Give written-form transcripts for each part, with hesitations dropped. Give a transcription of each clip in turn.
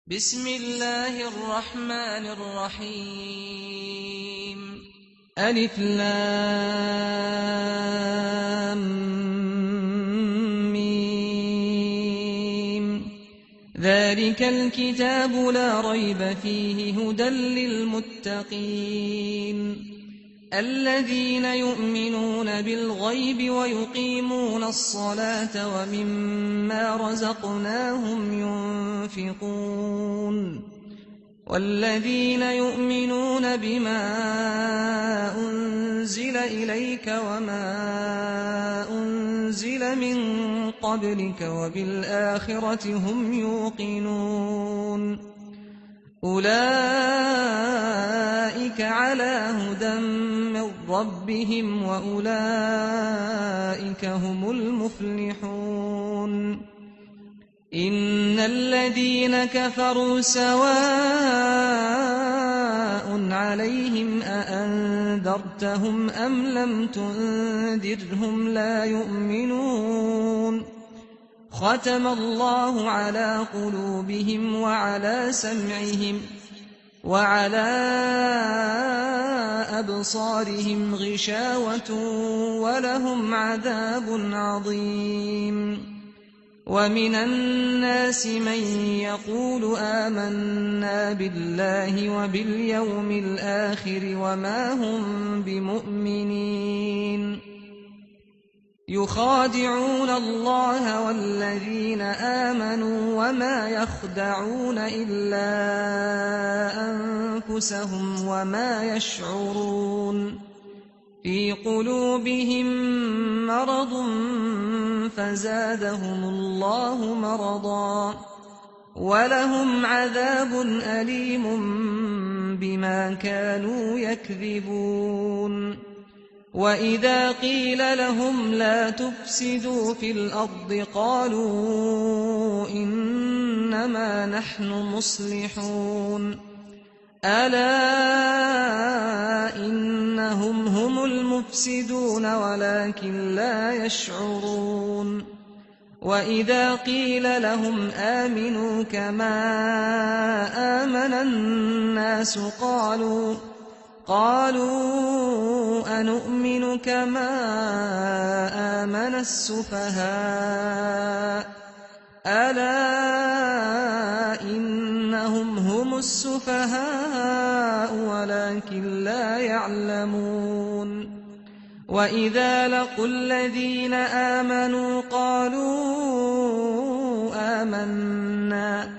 بسم الله الرحمن الرحيم ألف لام ميم ذلك الكتاب لا ريب فيه هدى للمتقين الذين يؤمنون بالغيب ويقيمون الصلاة ومما رزقناهم ينفقون والذين يؤمنون بما أنزل إليك وما أنزل من قبلك وبالآخرة هم يوقنون أولئك على هدى من ربهم وأولئك هم المفلحون إن الذين كفروا سواء عليهم أأنذرتهم أم لم تنذرهم لا يؤمنون ختم الله على قلوبهم وعلى سمعهم وعلى أبصارهم غشاوة ولهم عذاب عظيم ومن الناس من يقول آمنا بالله وباليوم الآخر وما هم بمؤمنين يخادعون الله والذين آمنوا وما يخدعون إلا أنفسهم وما يشعرون في قلوبهم مرض فزادهم الله مرضا ولهم عذاب أليم بما كانوا يكذبون وإذا قيل لهم لا تفسدوا في الأرض قالوا إنما نحن مصلحون ألا إنهم هم المفسدون ولكن لا يشعرون وإذا قيل لهم آمنوا كما آمن الناس قالوا أنؤمن كما آمن السفهاء ألا إنهم هم السفهاء ولكن لا يعلمون وإذا لقوا الذين آمنوا قالوا آمنا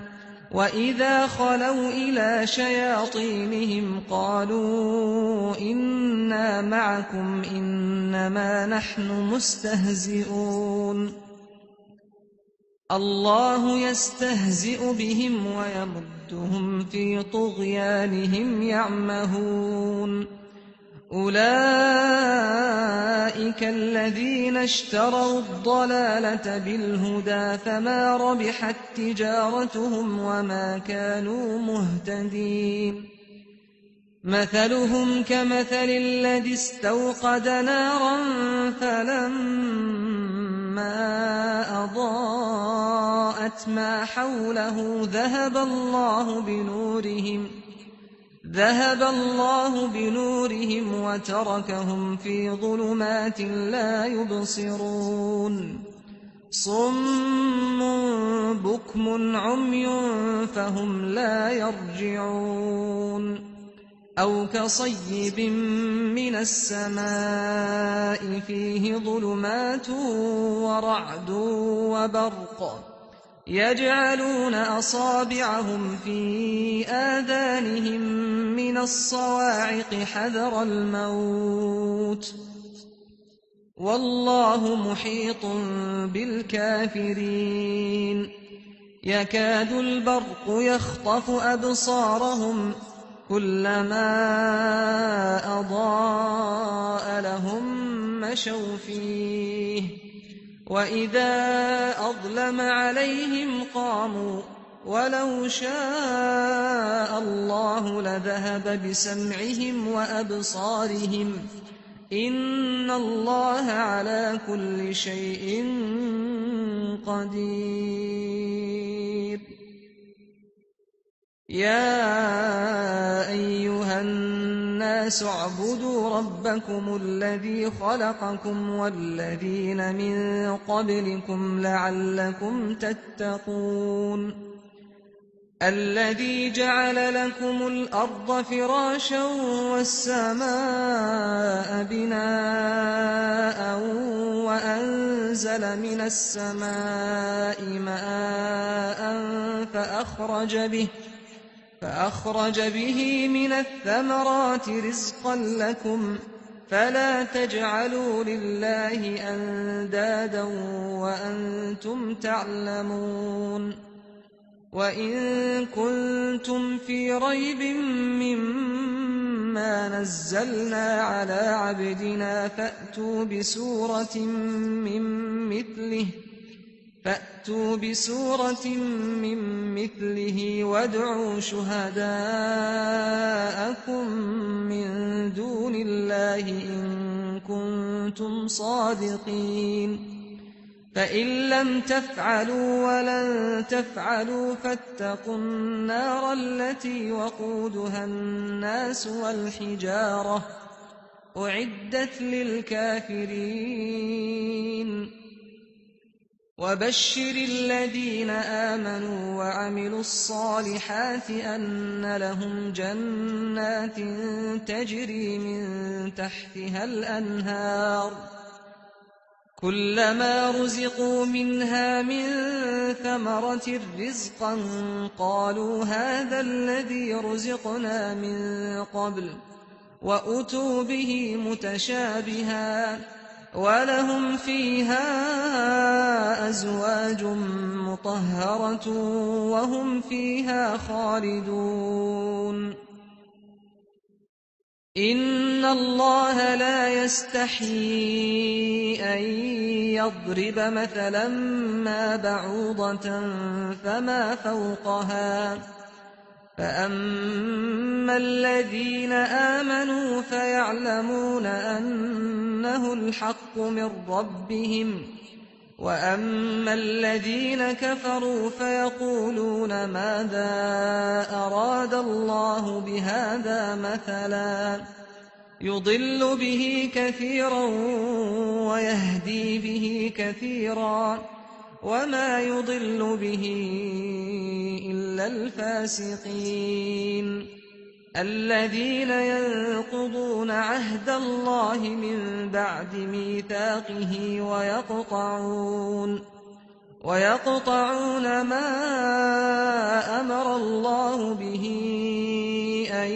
وإذا خلوا إلى شياطينهم قالوا إنا معكم إنما نحن مستهزئون الله يستهزئ بهم ويمدهم في طغيانهم يعمهون أولئك الذين اشتروا الضلالة بالهدى فما ربحت تجارتهم وما كانوا مهتدين مثلهم كمثل الذي استوقد نارا فلما أضاءت ما حوله ذهب الله بنورهم وتركهم في ظلمات لا يبصرون صم بكم عمي فهم لا يرجعون أو كصيب من السماء فيه ظلمات ورعد وبرق يجعلون أصابعهم في آذانهم من الصواعق حذر الموت والله محيط بالكافرين يكاد البرق يخطف أبصارهم كلما أضاء لهم مشوا فيه وإذا أظلم عليهم قاموا ولو شاء الله لذهب بسمعهم وأبصارهم إن الله على كل شيء قدير يَا أَيُّهَا النَّاسُ اعْبُدُوا رَبَّكُمُ الَّذِي خَلَقَكُمْ وَالَّذِينَ مِن قَبْلِكُمْ لَعَلَّكُمْ تَتَّقُونَ الَّذِي جَعَلَ لَكُمُ الْأَرْضَ فِرَاشًا وَالسَّمَاءَ بِنَاءً وَأَنزَلَ مِنَ السَّمَاءِ مَاءً فأخرج به من الثمرات رزقا لكم فلا تجعلوا لله أندادا وأنتم تعلمون وإن كنتم في ريب مما نزلنا على عبدنا فأتوا بسورة من مثله وادعوا شهداءكم من دون الله إن كنتم صادقين فإن لم تفعلوا ولن تفعلوا فاتقوا النار التي وقودها الناس والحجارة أعدت للكافرين وبشر الذين آمنوا وعملوا الصالحات أن لهم جنات تجري من تحتها الأنهار كلما رزقوا منها من ثمرة رزقا قالوا هذا الذي رزقنا من قبل وأتوا به متشابها ولهم فيها أزواج مطهرة وهم فيها خالدون إن الله لا يستحيي أن يضرب مثلا ما بعوضة فما فوقها فأما الذين آمنوا فيعلمون أنه الحق من ربهم وأما الذين كفروا فيقولون ماذا أراد الله بهذا مثلا يضل به كثيرا ويهدي به كثيرا وما يضل به إلا الفاسقين الذين ينقضون عهد الله من بعد ميثاقه ويقطعون ما أمر الله به أن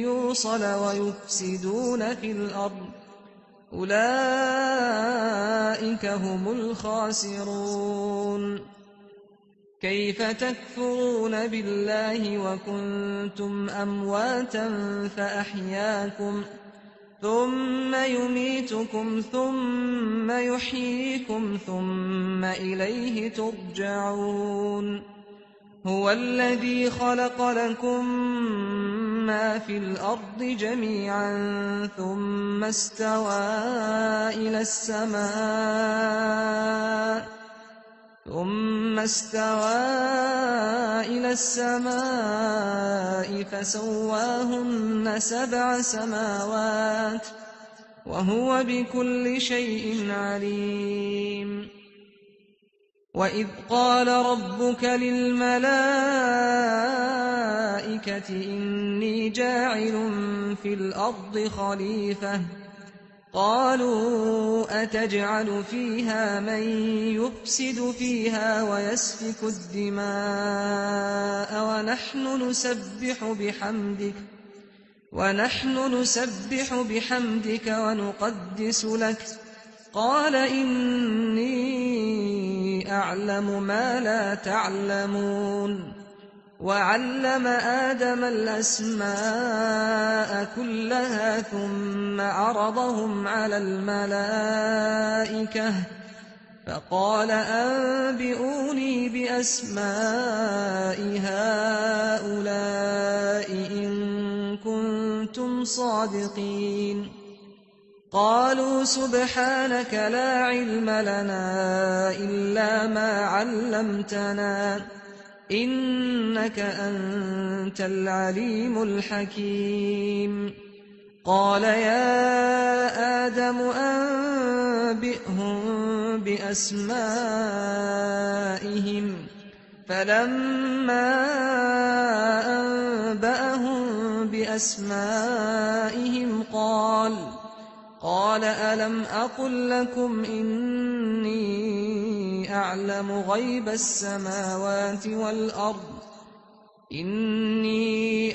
يوصل ويفسدون في الأرض أولئك هم الخاسرون كيف تكفرون بالله وكنتم أمواتا فأحياكم ثم يميتكم ثم يحييكم ثم إليه ترجعون هو الذي خلق لكم ما في الأرض جميعا ثم استوى إلى السماء فسواهن 7 سماوات وهو بكل شيء عليم وإذ قال ربك للملائكة إني جاعل في الأرض خليفة قالوا أتجعل فيها من يفسد فيها ويسفك الدماء ونحن نسبح بحمدك ونقدس لك قال إني أعلم ما لا تعلمون وعلم آدم الأسماء كلها ثم عرضهم على الملائكة فقال أنبئوني بأسماء هؤلاء إن كنتم صادقين قالوا سبحانك لا علم لنا إلا ما علمتنا إنك أنت العليم الحكيم قال يا آدم أنبئهم بأسمائهم فلما أنبأهم بأسمائهم قال ألم أقل لكم إني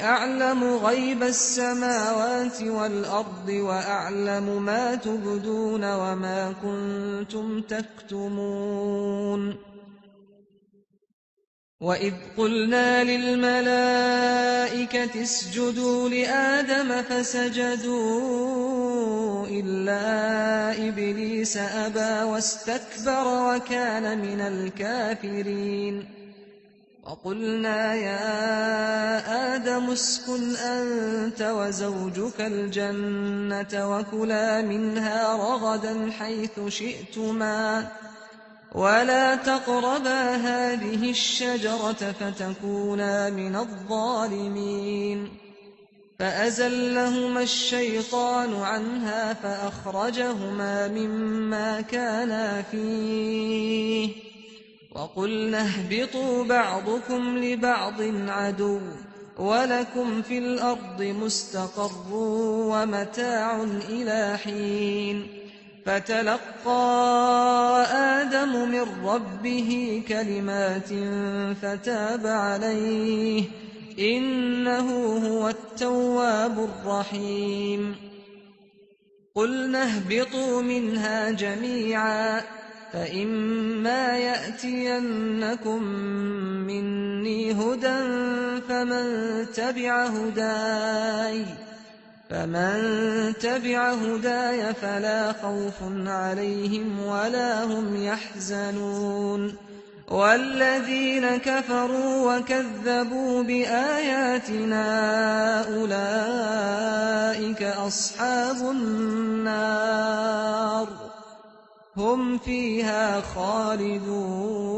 أعلم غيب السماوات والأرض وأعلم ما تبدون وما كنتم تكتمون وإذ قلنا للملائكة اسجدوا لآدم فسجدوا إلا إبليس أبى واستكبر وكان من الكافرين وقلنا يا آدم اسكن أنت وزوجك الجنة وكلا منها رغدا حيث شئتما ولا تقربا هذه الشجرة فتكونا من الظالمين فأزلهما الشيطان عنها فأخرجهما مما كانا فيه وقلنا اهبطوا بعضكم لبعض عدو ولكم في الأرض مستقر ومتاع إلى حين فتلقى آدم من ربه كلمات فتاب عليه إنه هو التواب الرحيم قلنا اهبطوا منها جميعا فإما يأتينكم مني هدى فمن تبع هداي فلا خوف عليهم ولا هم يحزنون والذين كفروا وكذبوا بآياتنا أولئك أصحاب النار هم فيها خالدون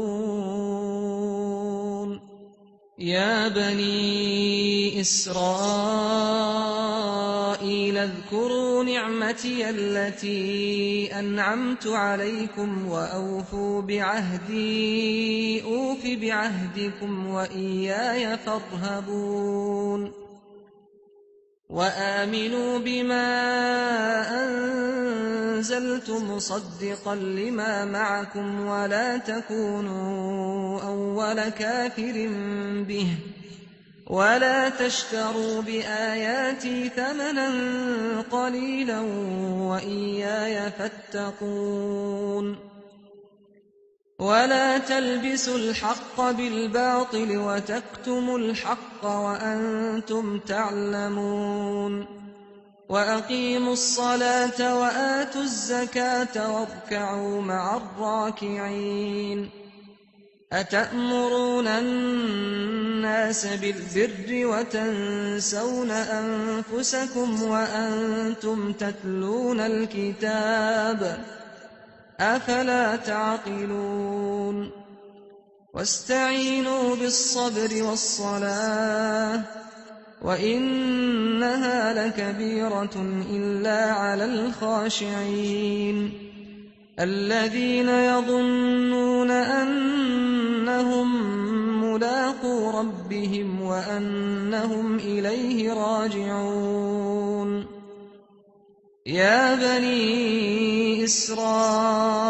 يا بني إسرائيل اذكروا نعمتي التي أنعمت عليكم وأوفوا بعهدي أوف بعهدكم وإياي فارهبون وآمنوا بما أنزلت مصدقا لما معكم ولا تكونوا أول كافر به ولا تشتروا بآياتي ثمنا قليلا وإياي فاتقون ولا تلبسوا الحق بالباطل وتكتموا الحق وأنتم تعلمون وأقيموا الصلاة وآتوا الزكاة واركعوا مع الراكعين أتأمرون الناس بالبر وتنسون أنفسكم وأنتم تتلون الكتاب أفلا تعقلون واستعينوا بالصبر والصلاة وإنها لكبيرة إلا على الخاشعين الذين يظنون أنهم ملاقو ربهم وأنهم إليه راجعون يا بني إسرائيل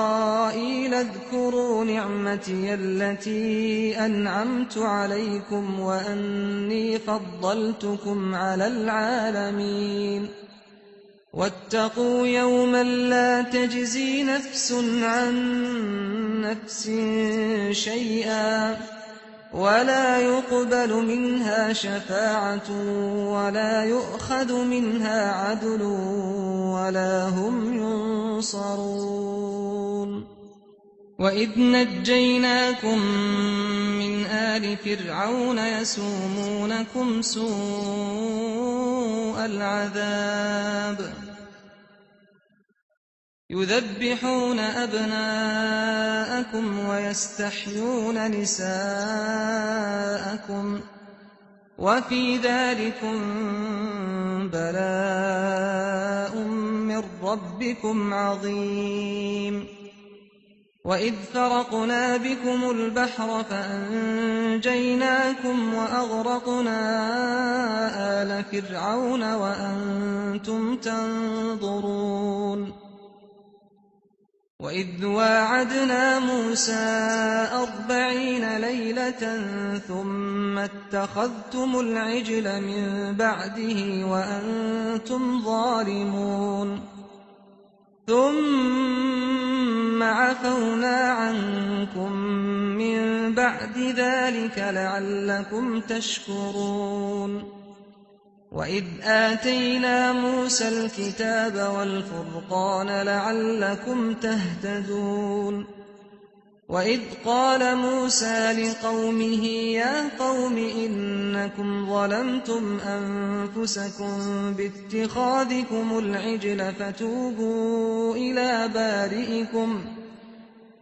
اذكروا نعمتي التي أنعمت عليكم وأني فضلتكم على العالمين واتقوا يوما لا تجزي نفس عن نفس شيئا ولا يقبل منها شفاعة ولا يؤخذ منها عدل ولا هم ينصرون وإذ نجيناكم من آل فرعون يسومونكم سوء العذاب يذبحون أبناءكم ويستحيون نساءكم وفي ذلكم بلاء من ربكم عظيم وإذ فرقنا بكم البحر فأنجيناكم وأغرقنا آل فرعون وأنتم تنظرون وإذ واعدنا موسى 40 ليلة ثم اتخذتم العجل من بعده وأنتم ظالمون ثم عفونا عنكم من بعد ذلك لعلكم تشكرون وإذ آتينا موسى الكتاب والفرقان لعلكم تهتدون وإذ قال موسى لقومه يا قوم إنكم ظلمتم أنفسكم باتخاذكم العجل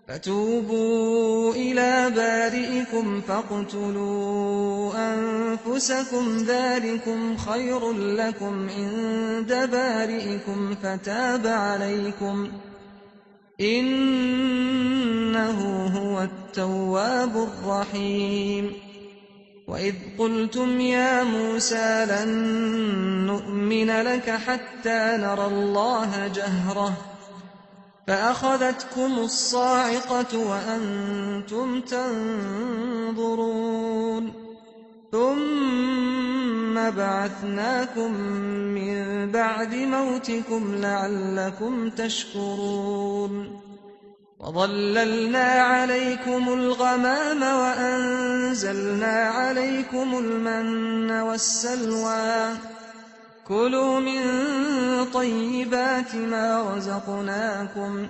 فتوبوا إلى بارئكم فاقتلوا أنفسكم ذلكم خير لكم عند بارئكم فتاب عليكم إنه هو التواب الرحيم وإذ قلتم يا موسى لن نؤمن لك حتى نرى الله جهرة فأخذتكم الصاعقة وأنتم تنظرون ثم بعثناكم من بعد موتكم لعلكم تشكرون وظللنا عليكم الغمام وأنزلنا عليكم المن والسلوى كلوا من طيبات ما رزقناكم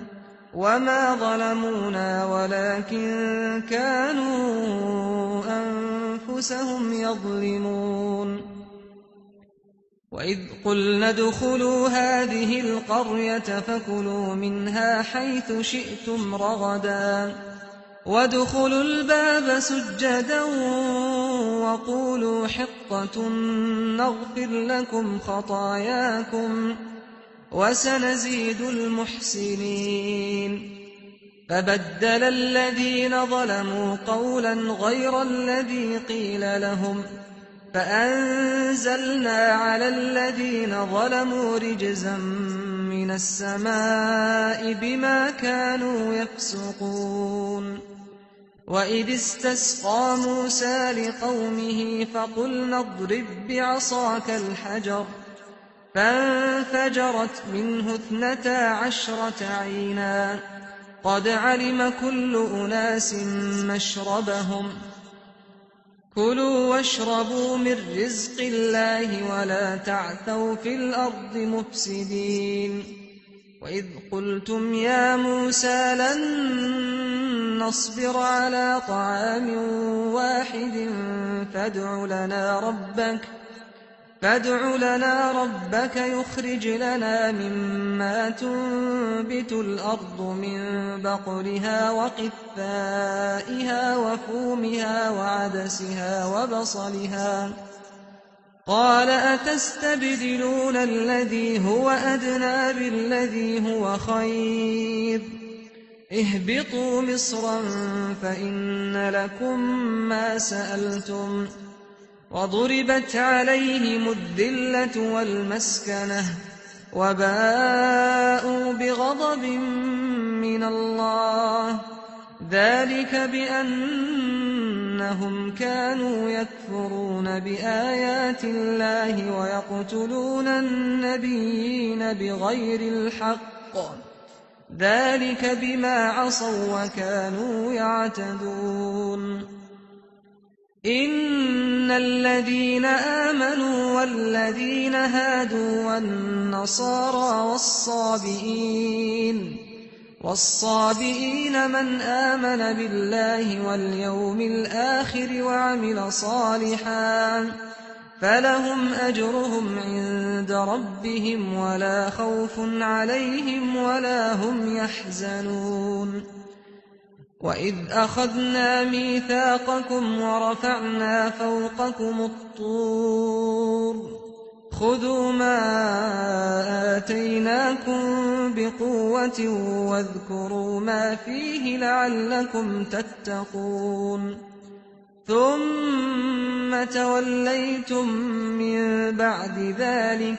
وما ظلمونا ولكن كانوا أنفسهم يظلمون وإذ قلنا ادخلوا هذه القرية فكلوا منها حيث شئتم رغدا وادخلوا الباب سجدا وقولوا حطة نغفر لكم خطاياكم وسنزيد المحسنين فبدل الذين ظلموا قولا غير الذي قيل لهم فأنزلنا على الذين ظلموا رجزا من السماء بما كانوا يفسقون وإذ استسقى موسى لقومه فقلنا اضرب بعصاك الحجر فانفجرت منه 12 عينا قد علم كل أناس مشربهم كلوا واشربوا من رزق الله ولا تعثوا في الأرض مفسدين وإذ قلتم يا موسى لن نصبر على طعام واحد فادع لنا ربك يخرج لنا مما تنبت الأرض من بقلها وقثائها وفومها وعدسها وبصلها قال أتستبدلون الذي هو أدنى بالذي هو خير اهبطوا مصرا فإن لكم ما سألتم وضربت عليهم الذلة والمسكنة وباءوا بغضب من الله ذلك بأنهم كانوا يكفرون بآيات الله ويقتلون النبيين بغير الحق ذلك بما عصوا وكانوا يعتدون إن الذين آمنوا والذين هادوا والنصارى والصابئين من آمن بالله واليوم الآخر فلهم أجرهم عند ربهم ولا خوف عليهم ولا هم يحزنون وإذ أخذنا ميثاقكم ورفعنا فوقكم الطور خذوا ما آتيناكم بقوة واذكروا ما فيه لعلكم تتقون ثم توليتم من بعد ذلك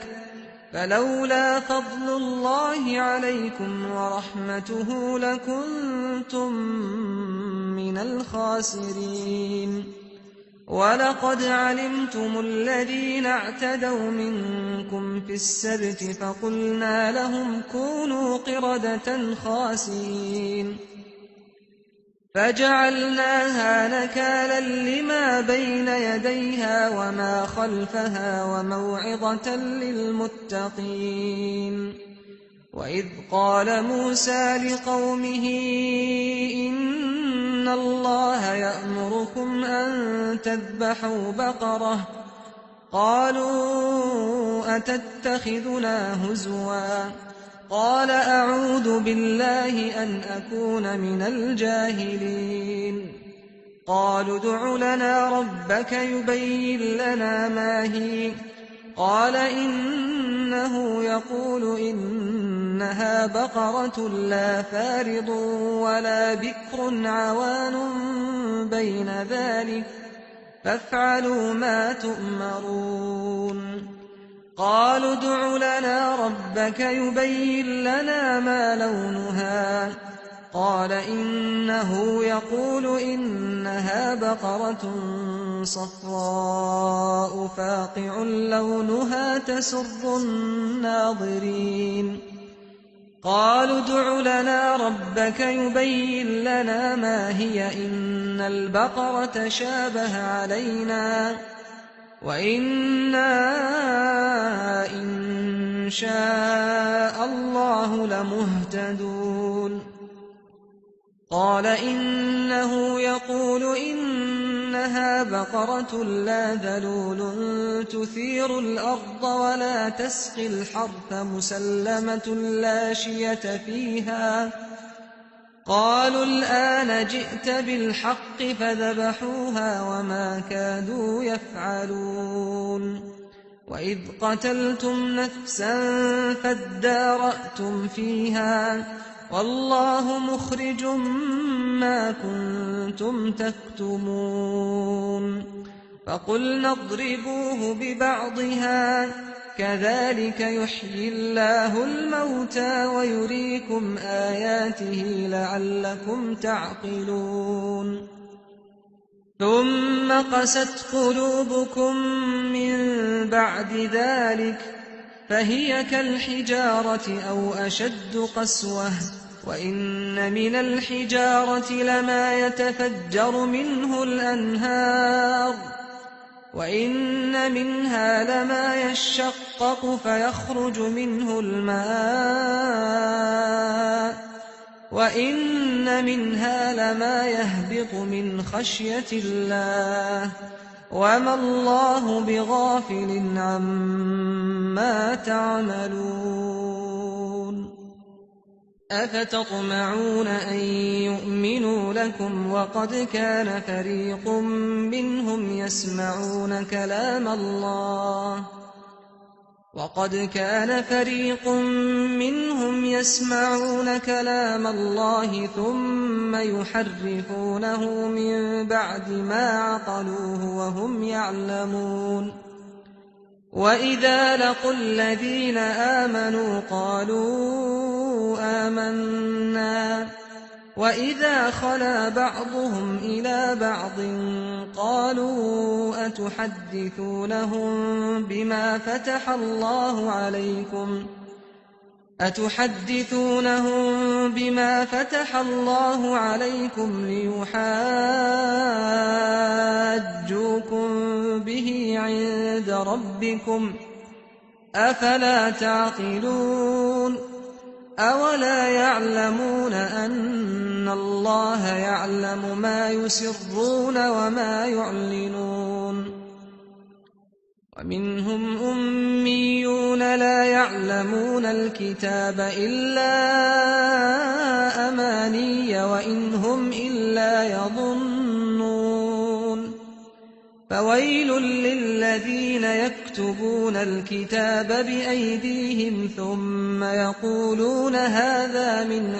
فلولا فضل الله عليكم ورحمته لكنتم من الخاسرين ولقد علمتم الذين اعتدوا منكم في السبت فقلنا لهم كونوا قردة خاسئين فجعلناها نكالا لما بين يديها وما خلفها وموعظة للمتقين وإذ قال موسى لقومه إن الله يأمركم أن تذبحوا بقرة قالوا أتتخذنا هزوا قال أعوذ بالله أن أكون من الجاهلين قالوا ادع لنا ربك يبين لنا ما هي قال إنه يقول إنها بقرة لا فارض ولا بكر عوان بين ذلك فافعلوا ما تؤمرون قالوا ادع لنا ربك يبين لنا ما لونها قال إنه يقول إنها بقرة صفراء فاقع لونها تسر الناظرين قالوا ادع لنا ربك يبين لنا ما هي إن البقرة شابه علينا وإنا إن شاء الله لمهتدون قال إنه يقول إنها بقرة لا ذلول تثير الأرض ولا تسقي الحرث مسلمة لا شية فيها قالوا الآن جئت بالحق فذبحوها وما كادوا يفعلون وإذ قتلتم نفسا فادارأتم فيها والله مخرج ما كنتم تكتمون فقلنا اضربوه ببعضها كذلك يحيي الله الموتى ويريكم آياته لعلكم تعقلون ثم قست قلوبكم من بعد ذلك فهي كالحجارة أو أشد قسوة وإن من الحجارة لما يتفجر منه الأنهار وإن منها لما يشقق فيخرج منه الماء وإن منها لما يهبط من خشية الله وما الله بغافل عما تعملون أفتطمعون أن يؤمنوا لكم وقد كان فريق منهم يسمعون كلام الله ثم يحرفونه من بعد ما عقلوه وهم يعلمون وإذا لقوا الذين آمنوا قالوا آمنا وإذا خلا بعضهم إلى بعض قالوا أتحدثونهم بما فتح الله عليكم ليحاجوكم به عند ربكم أفلا تعقلون أولا يعلمون أن الله يعلم ما يسرون وما يعلنون ومنهم أميون لا يعلمون الكتاب إلا أماني وإن هم إلا يظنون فويل للذين يكتبون الكتاب بأيديهم ثم يقولون هذا من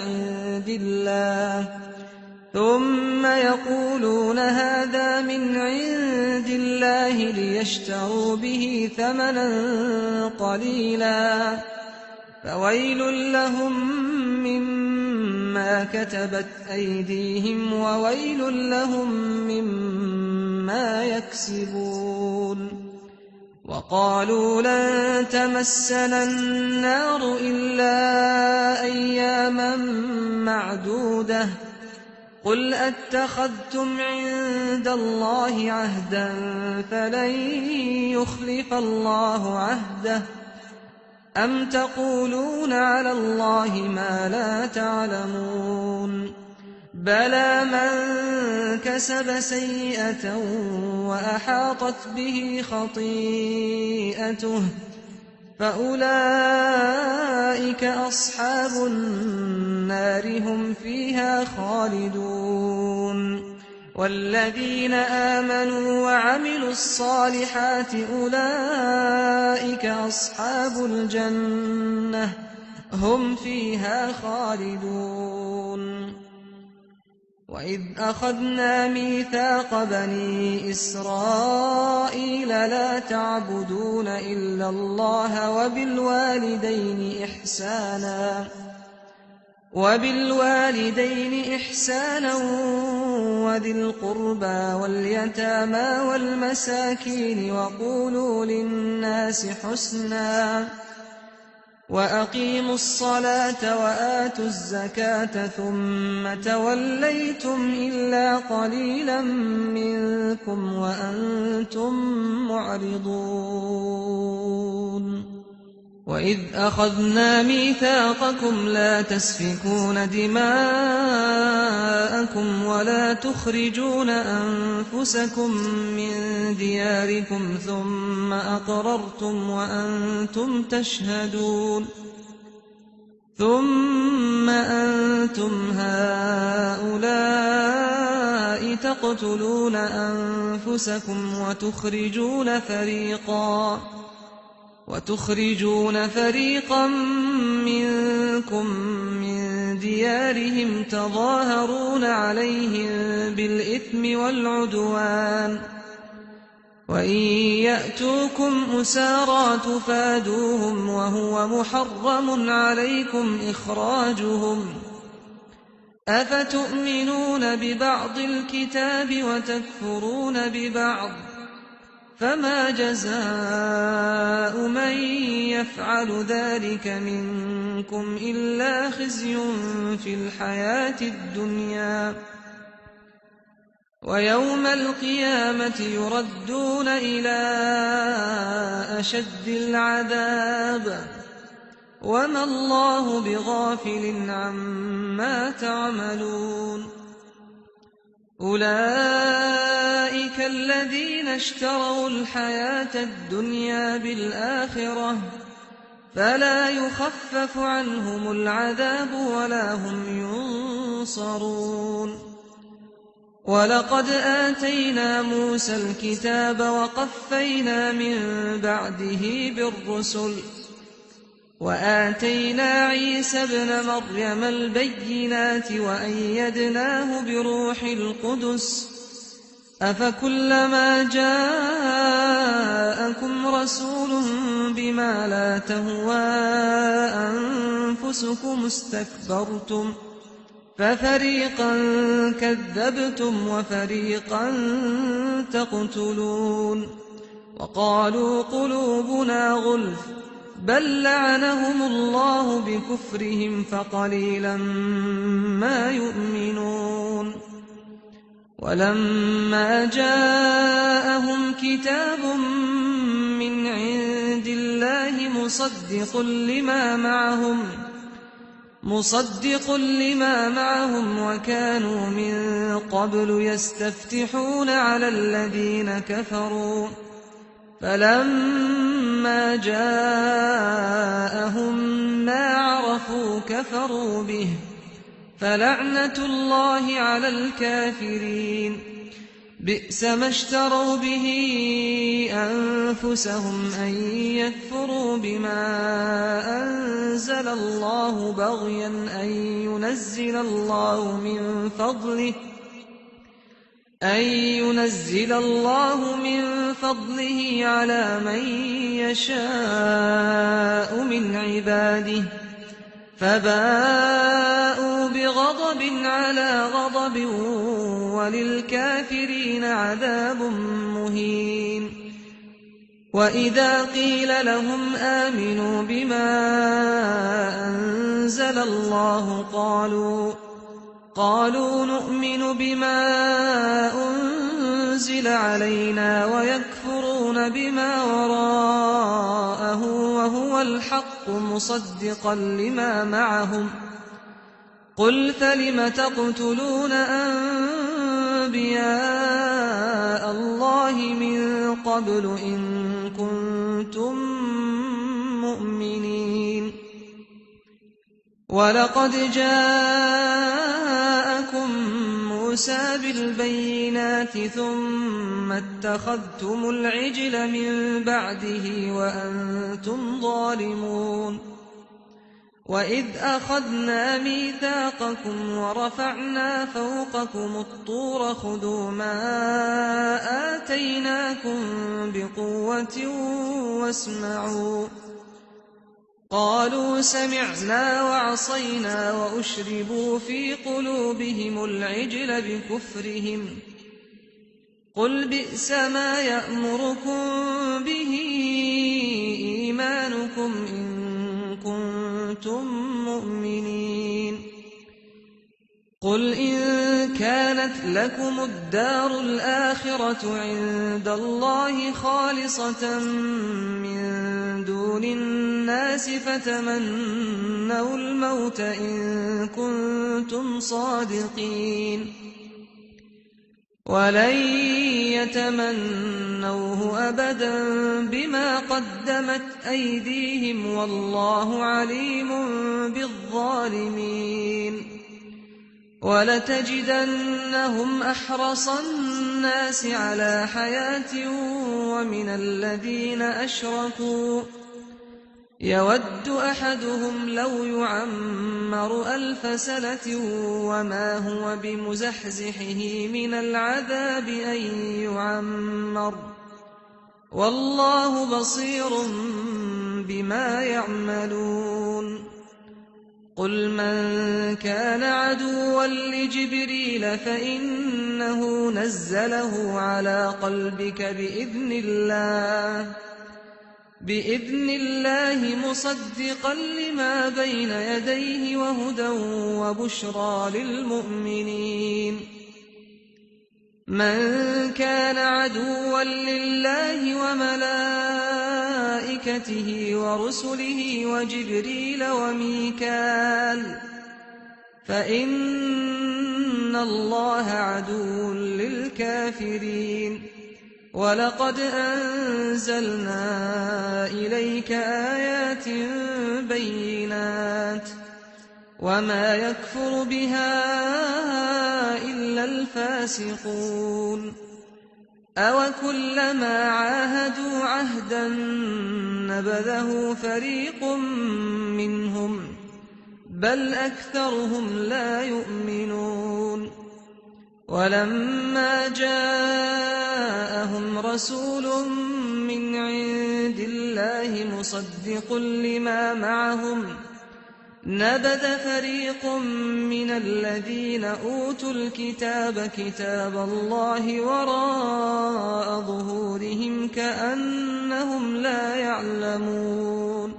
عند الله ليشتروا به ثمنا قليلا فويل لهم مما كتبت أيديهم وويل لهم مما يكسبون وقالوا لن تمسنا النار إلا أياما معدودة قل أتخذتم عند الله عهدا فلن يخلف الله عهده أم تقولون على الله ما لا تعلمون بلى من كسب سيئة وأحاطت به خطيئته فأولئك أصحاب النار هم فيها خالدون والذين آمنوا وعملوا الصالحات أولئك أصحاب الجنة هم فيها خالدون وإذ أخذنا ميثاق بني إسرائيل لا تعبدون إلا الله وبالوالدين إحسانا وذي القربى واليتامى والمساكين وقولوا للناس حسنا وأقيموا الصلاة وآتوا الزكاة ثم توليتم إلا قليلا منكم وأنتم معرضون وإذ أخذنا ميثاقكم لا تسفكون دماءكم ولا تخرجون أنفسكم من دياركم ثم أقررتم وأنتم تشهدون ثم أنتم هؤلاء تقتلون أنفسكم وتخرجون فريقا منكم من ديارهم تظاهرون عليهم بالإثم والعدوان وإن يأتوكم أسارى تفادوهم وهو محرم عليكم إخراجهم أفتؤمنون ببعض الكتاب وتكفرون ببعض فما جزاء من يفعل ذلك منكم إلا خزي في الحياة الدنيا ويوم القيامة يردون إلى أشد العذاب وما الله بغافل عما تعملون أولئك الذين اشتروا الحياة الدنيا بالآخرة فلا يخفف عنهم العذاب ولا هم ينصرون ولقد آتينا موسى الكتاب وقفينا من بعده بالرسل وآتينا عيسى ابن مريم البينات وأيدناه بروح القدس أفكلما جاءكم رسول بما لا تهوى أنفسكم استكبرتم ففريقا كذبتم وفريقا تقتلون وقالوا قلوبنا غلف بل لعنهم الله بكفرهم فقليلا ما يؤمنون ولما جاءهم كتاب من عند الله مصدق لما معهم وكانوا من قبل يستفتحون على الذين كفروا فلما جاءهم ما عرفوا كفروا به فلعنة الله على الكافرين. بئس ما اشتروا به أنفسهم أن يكفروا بما أنزل الله بغيا أن ينزل الله من فضله على من يشاء من عباده، فباءوا بغضب على غضب وللكافرين عذاب مهين. وإذا قيل لهم آمنوا بما أنزل الله قالوا نؤمن بما أنزل علينا ويكفرون بما وراءه وهو الحق مصدقا لما معهم. قل فلم تقتلون أنبياء الله من قبل إن كنتم مؤمنين. ولقد جاءكم موسى بالبينات ثم اتخذتم العجل من بعده وأنتم ظالمون. وإذ أخذنا ميثاقكم ورفعنا فوقكم الطور خذوا ما آتيناكم بقوة واسمعوا. قالوا سمعنا وعصينا وأشربوا في قلوبهم العجل بكفرهم. قل بئس ما يأمركم به إيمانكم إن كنتم مؤمنين. قل إن كانت لكم الدار الآخرة عند الله خالصة من دون الناس فتمنوا الموت إن كنتم صادقين. ولن يتمنوه أبدا بما قدمت أيديهم والله عليم بالظالمين. ولتجدنهم أحرص الناس على حياة ومن الذين أشركوا يود أحدهم لو يعمر 1000 سنة وما هو بمزحزحه من العذاب أن يعمر والله بصير بما يعملون. قل من كان عدوا لجبريل فإنه نزله على قلبك بإذن الله مصدقا لما بين يديه وهدى وبشرى للمؤمنين. من كان عدوا لله وملائكته ورسله وجبريل وميكال فإن الله عدو للكافرين. ولقد أنزلنا إليك آيات بينات وما يكفر بها إلا الفاسقون. أوكلما عاهدوا عهدا نبذه فريق منهم بل أكثرهم لا يؤمنون. ولما جاءهم رسول من عند الله مصدق لما معهم نبذ فريق من الذين أوتوا الكتاب كتاب الله وراء ظهورهم كأنهم لا يعلمون.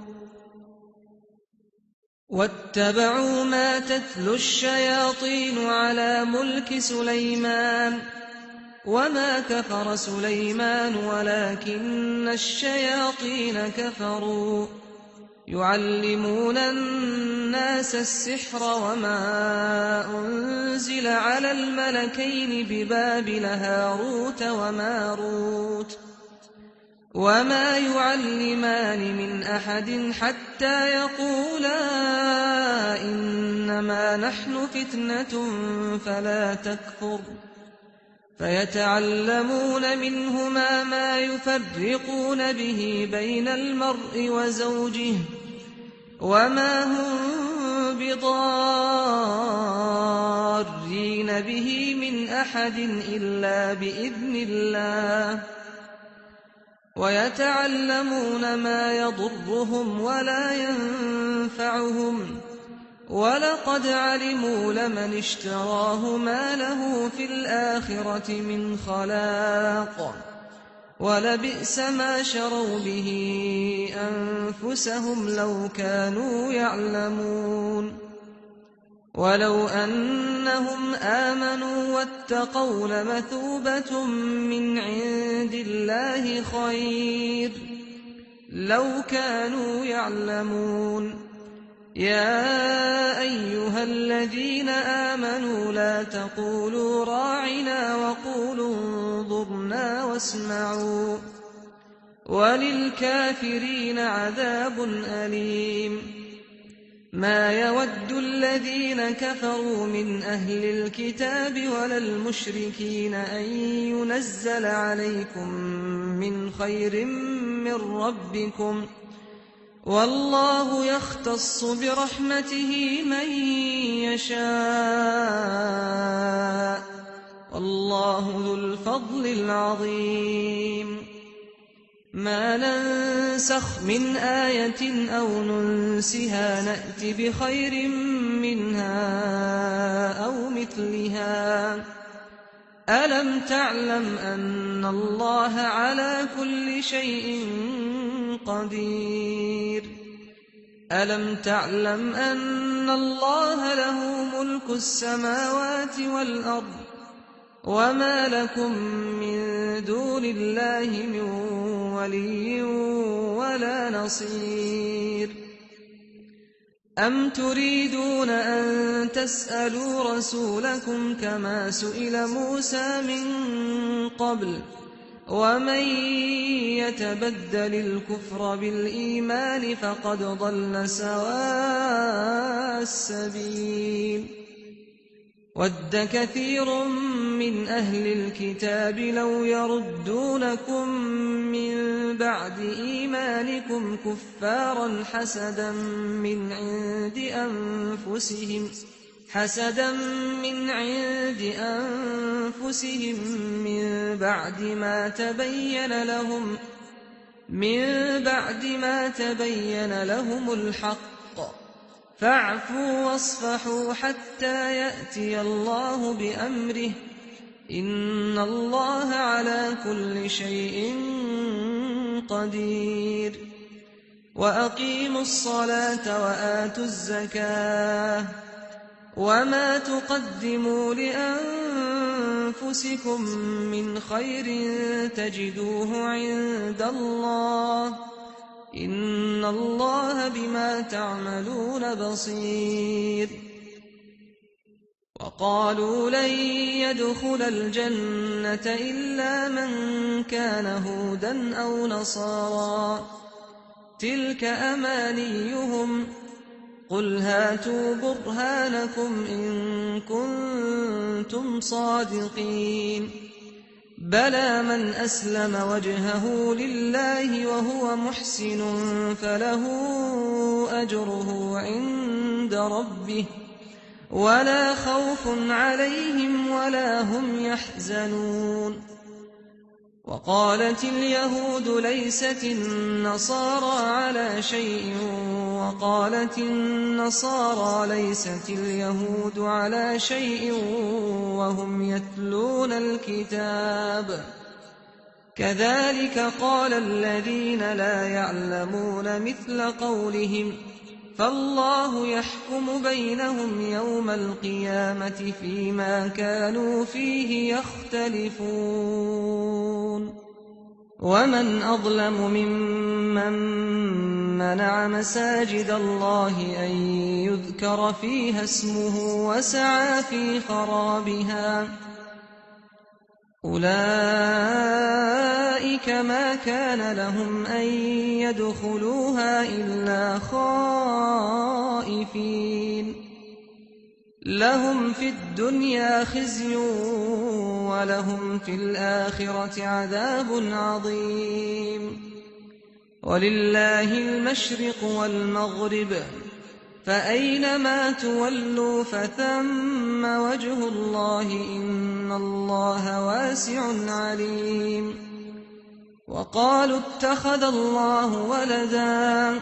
واتبعوا ما تتلو الشياطين على ملك سليمان وما كفر سليمان ولكن الشياطين كفروا يعلمون الناس السحر وما أنزل على الملكين ببابل هاروت وماروت وما يعلمان من أحد حتى يقولا إنما نحن فتنة فلا تكفر فيتعلمون منهما ما يفرقون به بين المرء وزوجه وما هم بضارين به من أحد إلا بإذن الله ويتعلمون ما يضرهم ولا ينفعهم ولقد علموا لمن اشتراه ما له في الآخرة من خلاق ولبئس ما شروا به أنفسهم لو كانوا يعلمون ولو أنهم آمنوا واتقوا لمثوبة من عند الله خير لو كانوا يعلمون يا أيها الذين آمنوا لا تقولوا راعنا وقولوا انظرنا واسمعوا وللكافرين عذاب أليم ما يود الذين كفروا من أهل الكتاب ولا المشركين أن ينزل عليكم من خير من ربكم والله يختص برحمته من يشاء والله ذو الفضل العظيم ما ننسخ من آية أو ننسها نأت بخير منها أو مثلها ألم تعلم أن الله على كل شيء قدير ألم تعلم أن الله له ملك السماوات والأرض وما لكم من دون الله من ولي ولا نصير أم تريدون أن تسألوا رسولكم كما سئل موسى من قبل ومن يتبدل الكفر بالإيمان فقد ضل سواء السبيل ود كثير من أهل الكتاب لو يردونكم من بعد إيمانكم كفارا حسدا من عند أنفسهم من بعد ما تبين لهم الحق فاعفوا واصفحوا حتى يأتي الله بأمره إن الله على كل شيء قدير وأقيموا الصلاة وآتوا الزكاة وما تقدموا لأنفسكم من خير تجدوه عند الله إن الله بما تعملون بصير وقالوا لن يدخل الجنة إلا من كان هودا أو نصارى تلك أمانيهم قل هاتوا برهانكم إن كنتم صادقين بلى من أسلم وجهه لله وهو محسن فله أجره عند ربه ولا خوف عليهم ولا هم يحزنون وقالت اليهود ليست النصارى على شيء وقالت النصارى ليست اليهود على شيء وهم يتلون الكتاب كذلك قال الذين لا يعلمون مثل قولهم فالله يحكم بينهم يوم القيامة فيما كانوا فيه يختلفون ومن أظلم ممن منع مساجد الله أن يذكر فيها اسمه وسعى في خرابها أولئك ما كان لهم أن يدخلوها إلا خائفين لهم في الدنيا خزي ولهم في الآخرة عذاب عظيم ولله المشرق والمغرب فأينما تولوا فثم وجه الله إن الله واسع عليم وقالوا اتخذ الله ولدا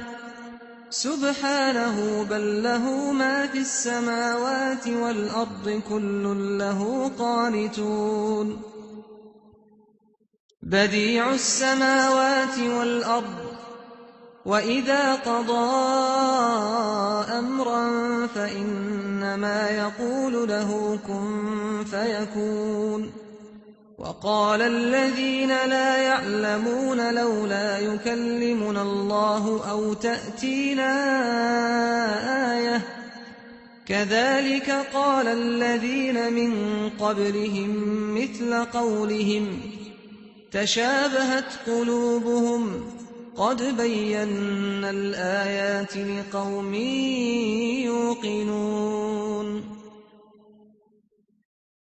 سبحانه بل له ما في السماوات والأرض كل له قانتون بديع السماوات والأرض وإذا قضى أمرا فإنما يقول له كن فيكون وقال الذين لا يعلمون لولا يكلمنا الله أو تأتينا آية كذلك قال الذين من قبلهم مثل قولهم تشابهت قلوبهم قد بينا الآيات لقوم يوقنون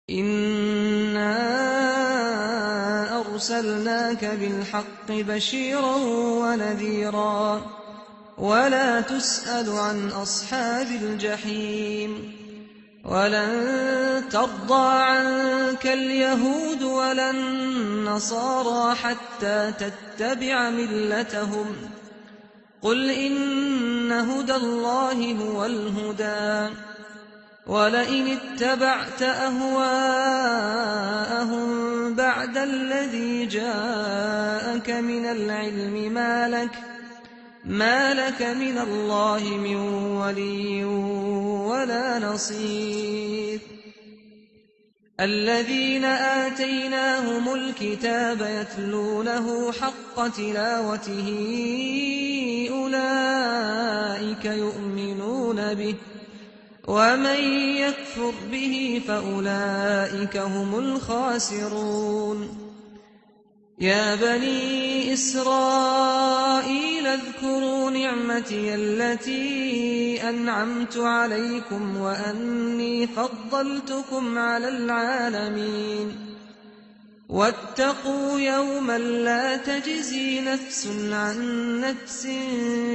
إنا أرسلناك بالحق بشيرا ونذيرا ولا تسأل عن أصحاب الجحيم ولن ترضى عنك اليهود ولا النصارى حتى تتبع ملتهم قل إن هدى الله هو الهدى ولئن اتبعت أهواءهم بعد الذي جاءك من العلم ما لك من الله من ولي ولا نصير الذين آتيناهم الكتاب يتلونه حق تلاوته أولئك يؤمنون به ومن يكفر به فأولئك هم الخاسرون يا بني إسرائيل اذكروا نعمتي التي أنعمت عليكم وأني فضلتكم على العالمين واتقوا يوما لا تجزي نفس عن نفس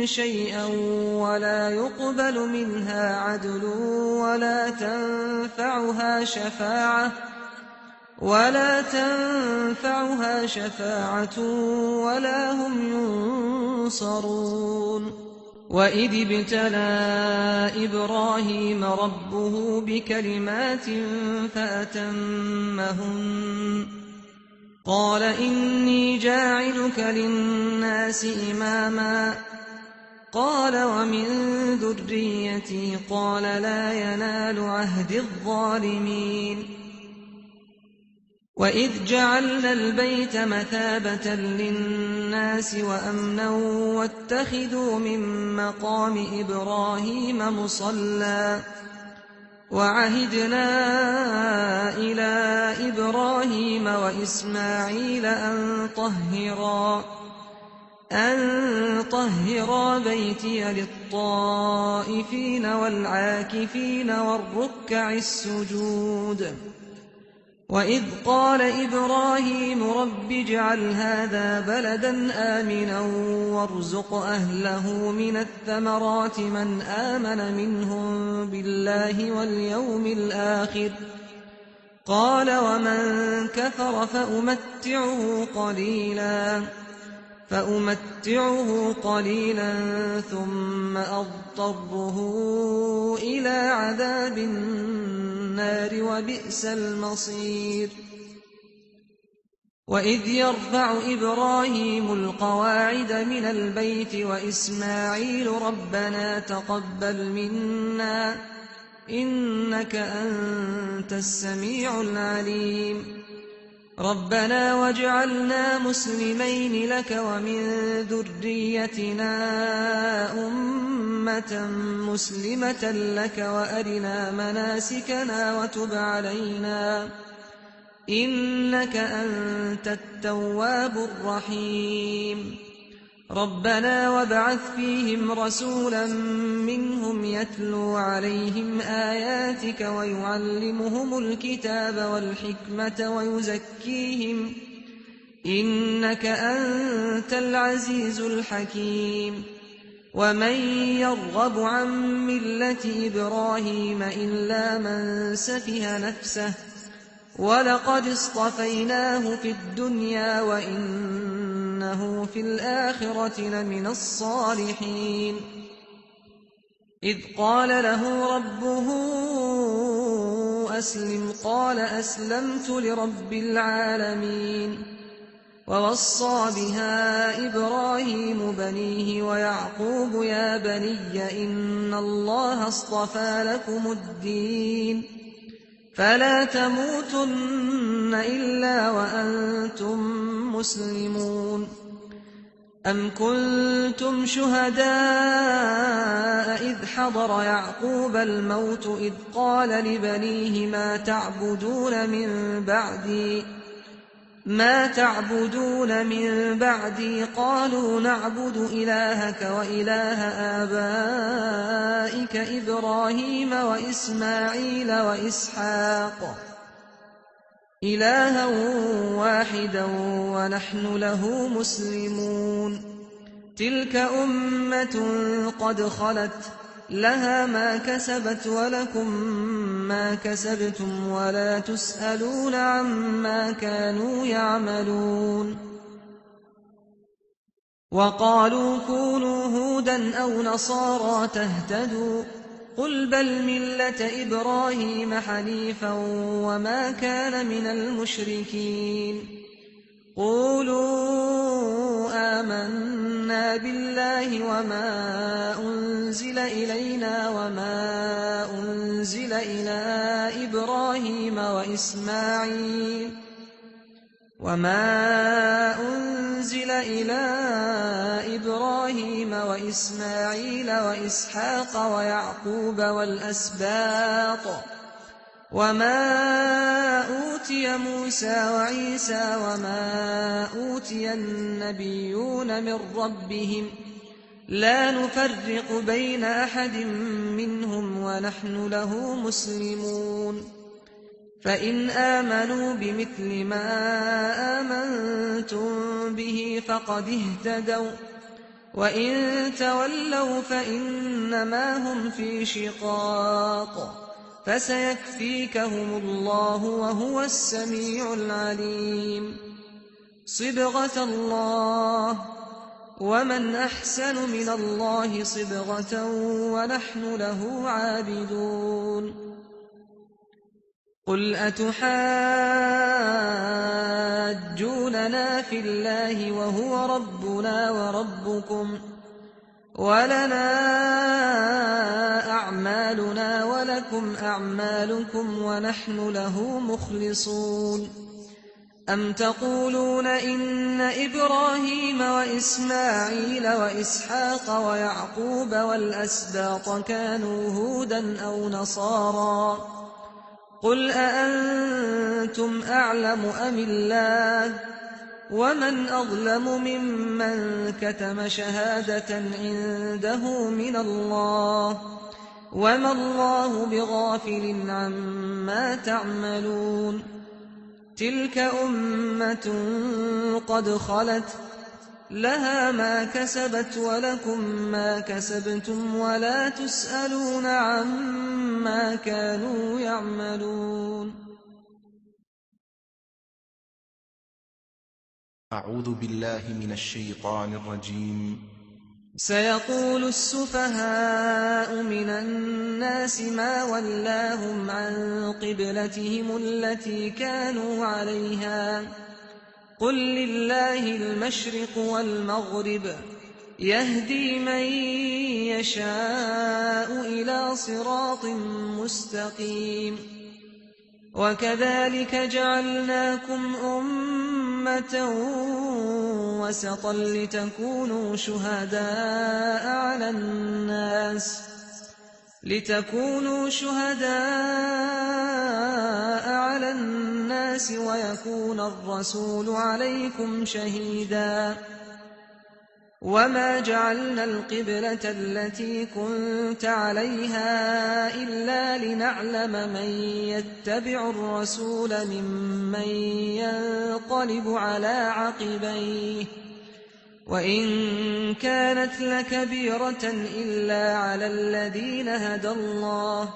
شيئا ولا يقبل منها عدل ولا تنفعها شفاعة ولا هم ينصرون وإذ ابتلى إبراهيم ربه بكلمات فأتمهن قال إني جاعلك للناس إماما قال ومن ذريتي قال لا ينال عهد الظالمين وإذ جعلنا البيت مثابة للناس وأمنا واتخذوا من مقام إبراهيم مصلى وعهدنا إلى إبراهيم وإسماعيل أن طهرا بيتي للطائفين والعاكفين والركع السجود وإذ قال إبراهيم رب اجعل هذا بلدا آمنا وارزق أهله من الثمرات من آمن منهم بالله واليوم الآخر قال ومن كفر فأمتعه قليلا ثم أضطره إلى عذاب النار وبئس المصير وإذ يرفع إبراهيم القواعد من البيت وإسماعيل ربنا تقبل منا إنك أنت السميع العليم ربنا واجعلنا مسلمين لك ومن ذريتنا أمة مسلمة لك وأرنا مناسكنا وتب علينا إِنَّكَ أَنتَ التَّوَّابُ الرَّحِيمُ رَبَّنَا وَابْعَثْ فِيهِمْ رَسُولًا مِّنْهُمْ يَتْلُو عَلَيْهِمْ آيَاتِكَ وَيُعَلِّمُهُمُ الْكِتَابَ وَالْحِكْمَةَ وَيُزَكِّيهِمْ إِنَّكَ أَنتَ الْعَزِيزُ الْحَكِيمُ وَمَن يَرْغَبُ عَن مِّلَّةِ إِبْرَاهِيمَ إِلَّا مَن سَفِهَ نَفْسَهُ وَلَقَدِ اصْطَفَيْنَاهُ فِي الدُّنْيَا وَإِنَّهُ فِي الْآخِرَةِ لَمِنَ الصَّالِحِينَ إِذْ قَالَ لَهُ رَبُّهُ أَسْلِمْ قَالَ أَسْلَمْتُ لِرَبِّ الْعَالَمِينَ وَوَصَّىٰ بِهَا إِبْرَاهِيمُ بَنِيهِ وَيَعْقُوبُ يَا بَنِيَّ إِنَّ اللَّهَ اصْطَفَىٰ لَكُمُ الدِّينَ فَلَا تَمُوتُنَّ إِلَّا وَأَنتُم مُّسْلِمُونَ أَمْ كُنتُمْ شُهَدَاءَ إِذْ حَضَرَ يَعْقُوبَ الْمَوْتُ إِذْ قَالَ لِبَنِيهِ مَا تَعْبُدُونَ مِن بَعْدِي قَالُوا نَعْبُدُ إِلَٰهَكَ وَإِلَٰهَ آبَائِكَ إِبْرَاهِيمَ وَإِسْمَاعِيلَ وَإِسْحَاقَ إِلَٰهًا وَاحِدًا وَنَحْنُ لَهُ مُسْلِمُونَ تِلْكَ أُمَّةٌ قَدْ خَلَتْ لَهَا مَا كَسَبَتْ وَلَكُم مَّا كَسَبْتُمْ وَلَا تُسْأَلُونَ عَمَّا كَانُوا يَعْمَلُونَ وَقَالُوا كُونُوا هُودًا أَوْ نَصَارَىٰ تَهْتَدُوا قُلْ بَلْ مِلَّةَ إِبْرَاهِيمَ حَنِيفًا وَمَا كَانَ مِنَ الْمُشْرِكِينَ قُولُوا آمَنَّا بِاللَّهِ وَمَا أُنزِلَ إِلَيْنَا وَمَا أُنزِلَ إِلَىٰ إِبْرَاهِيمَ وَإِسْمَاعِيلَ وَإِسْحَاقَ وَيَعْقُوبَ وَالْأَسْبَاطِ وَمَا أُوتِيَ مُوسَىٰ وَعِيسَىٰ وَمَا أُوتِيَ النَّبِيُّونَ مِن رَّبِّهِمْ لَا نُفَرِّقُ بَيْنَ أَحَدٍ مِّنْهُمْ وَنَحْنُ لَهُ مُسْلِمُونَ فَإِنْ آمَنُوا بِمِثْلِ مَا آمَنتُم بِهِ فَقَدِ اهْتَدَوا ۖ وَّإِن تَوَلَّوْا فَإِنَّمَا هُمْ فِي شِقَاقٍ فَسَيَكْفِيكَهُمُ اللَّهُ وَهُوَ السَّمِيعُ الْعَلِيمُ صِبْغَةَ اللَّهِ ۖ وَمَنْ أَحْسَنُ مِنَ اللَّهِ صِبْغَةً وَنَحْنُ لَهُ عَابِدُونَ قُلْ أَتُحَاجُّونَنَا فِي اللَّهِ وَهُوَ رَبُّنَا وَرَبُّكُمْ وَلَنَا أَعْمَالُنَا وَلَكُمْ أَعْمَالُكُمْ وَنَحْنُ لَهُ مُخْلِصُونَ أَمْ تَقُولُونَ إِنَّ إِبْرَاهِيمَ وَإِسْمَاعِيلَ وَإِسْحَاقَ وَيَعْقُوبَ وَالْأَسْبَاطَ كَانُوا هُودًا أَوْ نَصَارَىٰ ۗ قُلْ أَأَنتُمْ أَعْلَمُ أَمِ اللَّهُ ۗ وَمَنْ أَظْلَمُ مِمَّن كَتَمَ شَهَادَةً عِندَهُ مِنَ اللَّهِ ۗ وَمَا اللَّهُ بِغَافِلٍ عَمَّا تَعْمَلُونَ تِلْكَ أُمَّةٌ قَدْ خَلَتْ لَهَا مَا كَسَبَتْ وَلَكُم مَّا كَسَبْتُمْ وَلَا تُسْأَلُونَ عَمَّا كَانُوا يَعْمَلُونَ أعوذ بالله من الشيطان الرجيم. سيقول السفهاء من الناس ما ولاهم عن قبلتهم التي كانوا عليها قل لله المشرق والمغرب يهدي من يشاء إلى صراط مستقيم وكذلك جعلناكم أمة وسطا لتكونوا شهداء على الناس لِتَكُونُوا شُهَدَاءَ عَلَى النَّاسِ وَيَكُونَ الرَّسُولُ عَلَيْكُمْ شَهِيدًا ۗ وَمَا جَعَلْنَا الْقِبْلَةَ الَّتِي كُنتَ عَلَيْهَا إِلَّا لِنَعْلَمَ مَن يَتَّبِعُ الرَّسُولَ مِمَّن يَنقَلِبُ عَلَىٰ عَقِبَيْهِ ۚ وَإِن كَانَتْ لَكَبِيرَةً إِلَّا عَلَى الَّذِينَ هَدَى اللَّهُ ۗ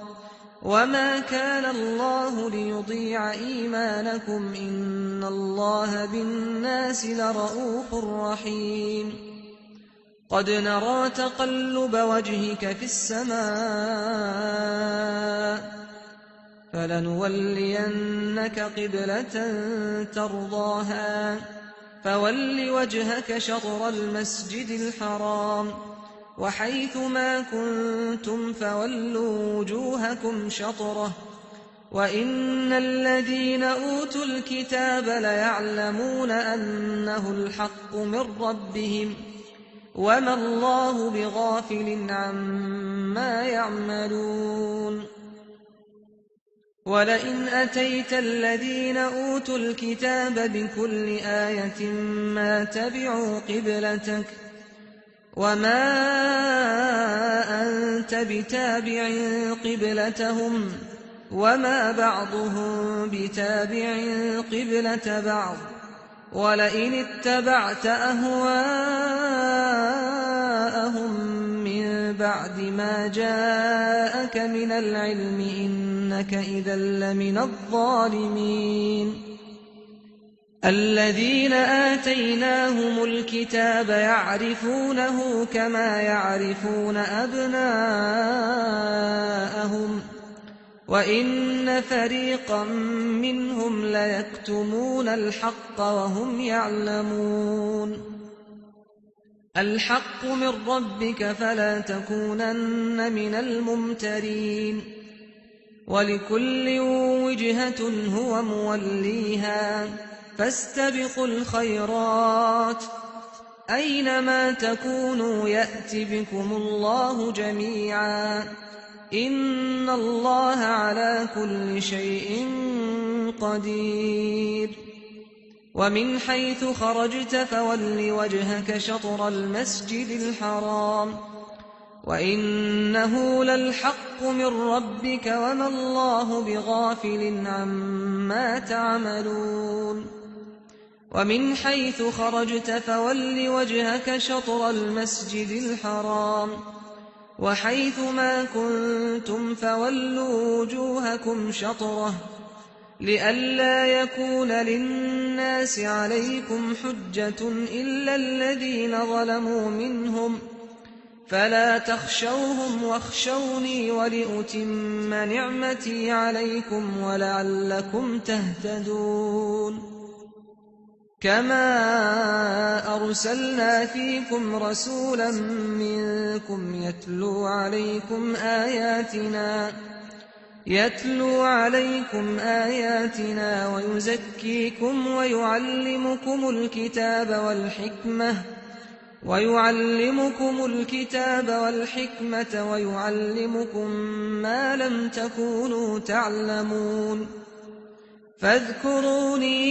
وَمَا كَانَ اللَّهُ لِيُضِيعَ إِيمَانَكُمْ ۚ إِنَّ اللَّهَ بِالنَّاسِ لَرَءُوفٌ رَّحِيمٌ قَدْ نَرَىٰ تَقَلُّبَ وَجْهِكَ فِي السَّمَاءِ ۖ فَلَنُوَلِّيَنَّكَ قِبْلَةً تَرْضَاهَا ۚ فَوَلِّ وَجْهَكَ شَطْرَ الْمَسْجِدِ الْحَرَامِ ۚ وَحَيْثُ مَا كُنتُمْ فَوَلُّوا وُجُوهَكُمْ شَطْرَهُ ۗ وَإِنَّ الَّذِينَ أُوتُوا الْكِتَابَ لَيَعْلَمُونَ أَنَّهُ الْحَقُّ مِن رَّبِّهِمْ ۗ وَمَا اللَّهُ بِغَافِلٍ عَمَّا يَعْمَلُونَ وَلَئِنْ أَتَيْتَ الَّذِينَ أُوتُوا الْكِتَابَ بِكُلِّ آيَةٍ مَّا تَبِعُوا قِبْلَتَكَ ۚ وَمَا أَنتَ بِتَابِعٍ قِبْلَتَهُمْ ۚ وَمَا بَعْضُهُم بِتَابِعٍ قِبْلَةَ بَعْضٍ ۚ وَلَئِنِ اتَّبَعْتَ أَهْوَاءَهُم مِّن بَعْدِ مَا جَاءَكَ مِنَ الْعِلْمِ ۙ إِنَّكَ إِذًا لَّمِنَ الظَّالِمِينَ الَّذِينَ آتَيْنَاهُمُ الْكِتَابَ يَعْرِفُونَهُ كَمَا يَعْرِفُونَ أَبْنَاءَهُمْ ۖ وَإِنَّ فَرِيقًا مِّنْهُمْ لَيَكْتُمُونَ الْحَقَّ وَهُمْ يَعْلَمُونَ الْحَقُّ مِن رَّبِّكَ فَلَا تَكُونَنَّ مِنَ الْمُمْتَرِينَ وَلِكُلٍّ وِجْهَةٌ هُوَ مُوَلِّيهَا ۖ فَاسْتَبِقُوا الْخَيْرَاتِ ۚ أَيْنَمَا تَكُونُوا يَأْتِ بِكُمُ اللَّهُ جَمِيعًا ۚ إِنَّ اللَّهَ عَلَىٰ كُلِّ شَيْءٍ قَدِيرٌ وَمِنْ حَيْثُ خَرَجْتَ فَوَلِّ وَجْهَكَ شَطْرَ الْمَسْجِدِ الْحَرَامِ ۚ وَإِنَّهُ لَلْحَقُّ مِن رَّبِّكَ ۗ وَمَا اللَّهُ بِغَافِلٍ عَمَّا تَعْمَلُونَ وَمِنْ حَيْثُ خَرَجْتَ فَوَلِّ وَجْهَكَ شَطْرَ الْمَسْجِدِ الْحَرَامِ ۚ وَحَيْثُ مَا كُنتُمْ فَوَلُّوا وُجُوهَكُمْ شَطْرَهُ ۗ لِئَلَّا يَكُونَ لِلنَّاسِ عَلَيْكُمْ حُجَّةٌ إِلَّا الَّذِينَ ظَلَمُوا مِنْهُمْ ۖ فَلَا تَخْشَوْهُمْ وَاخْشَوْنِي وَلِأُتِمَّ نِعْمَتِي عَلَيْكُمْ وَلَعَلَّكُمْ تَهْتَدُونَ كَمَا أَرْسَلْنَا فِيكُمْ رَسُولًا مِّنكُمْ يَتْلُو عَلَيْكُمْ آيَاتِنَا وَيُزَكِّيكُمْ وَيُعَلِّمُكُمُ الْكِتَابَ وَالْحِكْمَةَ وَيُعَلِّمُكُم مَّا لَمْ تَكُونُوا تَعْلَمُونَ فَاذْكُرُونِي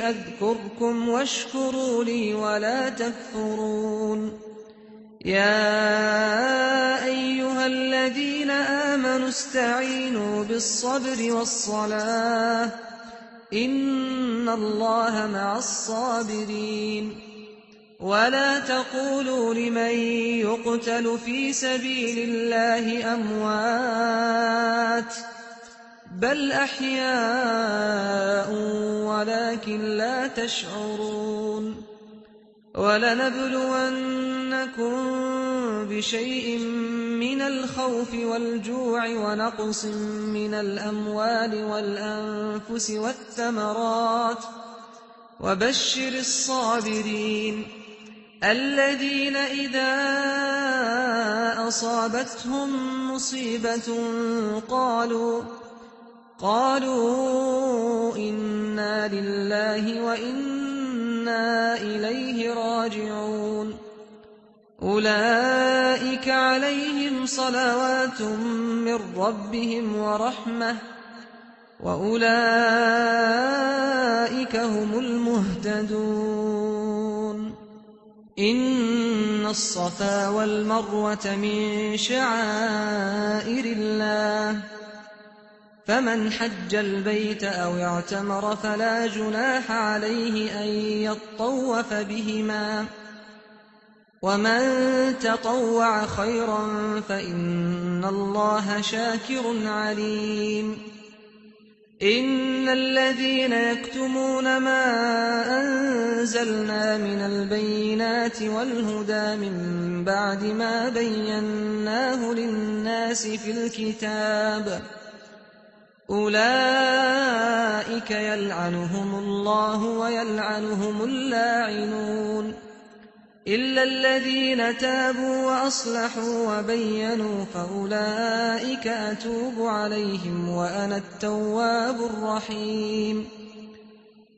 أَذْكُرْكُمْ وَاشْكُرُوا لِي وَلَا تَكْفُرُونِ يَا أَيُّهَا الَّذِينَ آمَنُوا اسْتَعِينُوا بِالصَّبْرِ وَالصَّلَاةِ ۚ إِنَّ اللَّهَ مَعَ الصَّابِرِينَ وَلَا تَقُولُوا لِمَن يُقْتَلُ فِي سَبِيلِ اللَّهِ أَمْوَاتٌ ۚ بَلْ أَحْيَاءٌ وَلَٰكِن لَّا تَشْعُرُونَ وَلَنَبْلُوَنَّكُم بِشَيْءٍ مِّنَ الْخَوْفِ وَالْجُوعِ وَنَقْصٍ مِّنَ الْأَمْوَالِ وَالْأَنفُسِ وَالثَّمَرَاتِ ۗ وَبَشِّرِ الصَّابِرِينَ الَّذِينَ إِذَا أَصَابَتْهُم مُّصِيبَةٌ قَالُوا إِنَّا لِلَّهِ وَإِنَّا إِلَيْهِ رَاجِعُونَ أُولَٰئِكَ أولئك عليهم صلوات من ربهم ورحمة وأولئك هم المهتدون إن الصفا والمروة من شعائر الله فمن حج البيت أو اعتمر فلا جناح عليه أن يطوف بهما ومن تطوع خيرا فإن الله شاكر عليم إن الذين يكتمون ما أنزلنا من البينات والهدى من بعد ما بيناه للناس في الكتاب أولئك يلعنهم الله ويلعنهم اللاعنون إلا الذين تابوا وأصلحوا وبينوا فأولئك أتوب عليهم وأنا التواب الرحيم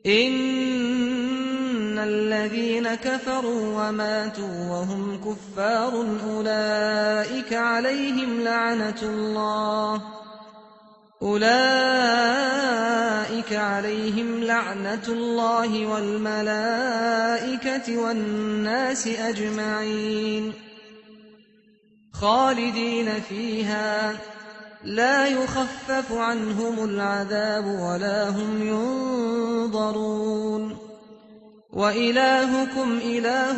إن الذين كفروا وماتوا وهم كفار أولئك عليهم لعنة الله والملائكة والناس أجمعين خالدين فيها لا يخفف عنهم العذاب ولا هم ينظرون وإلهكم إله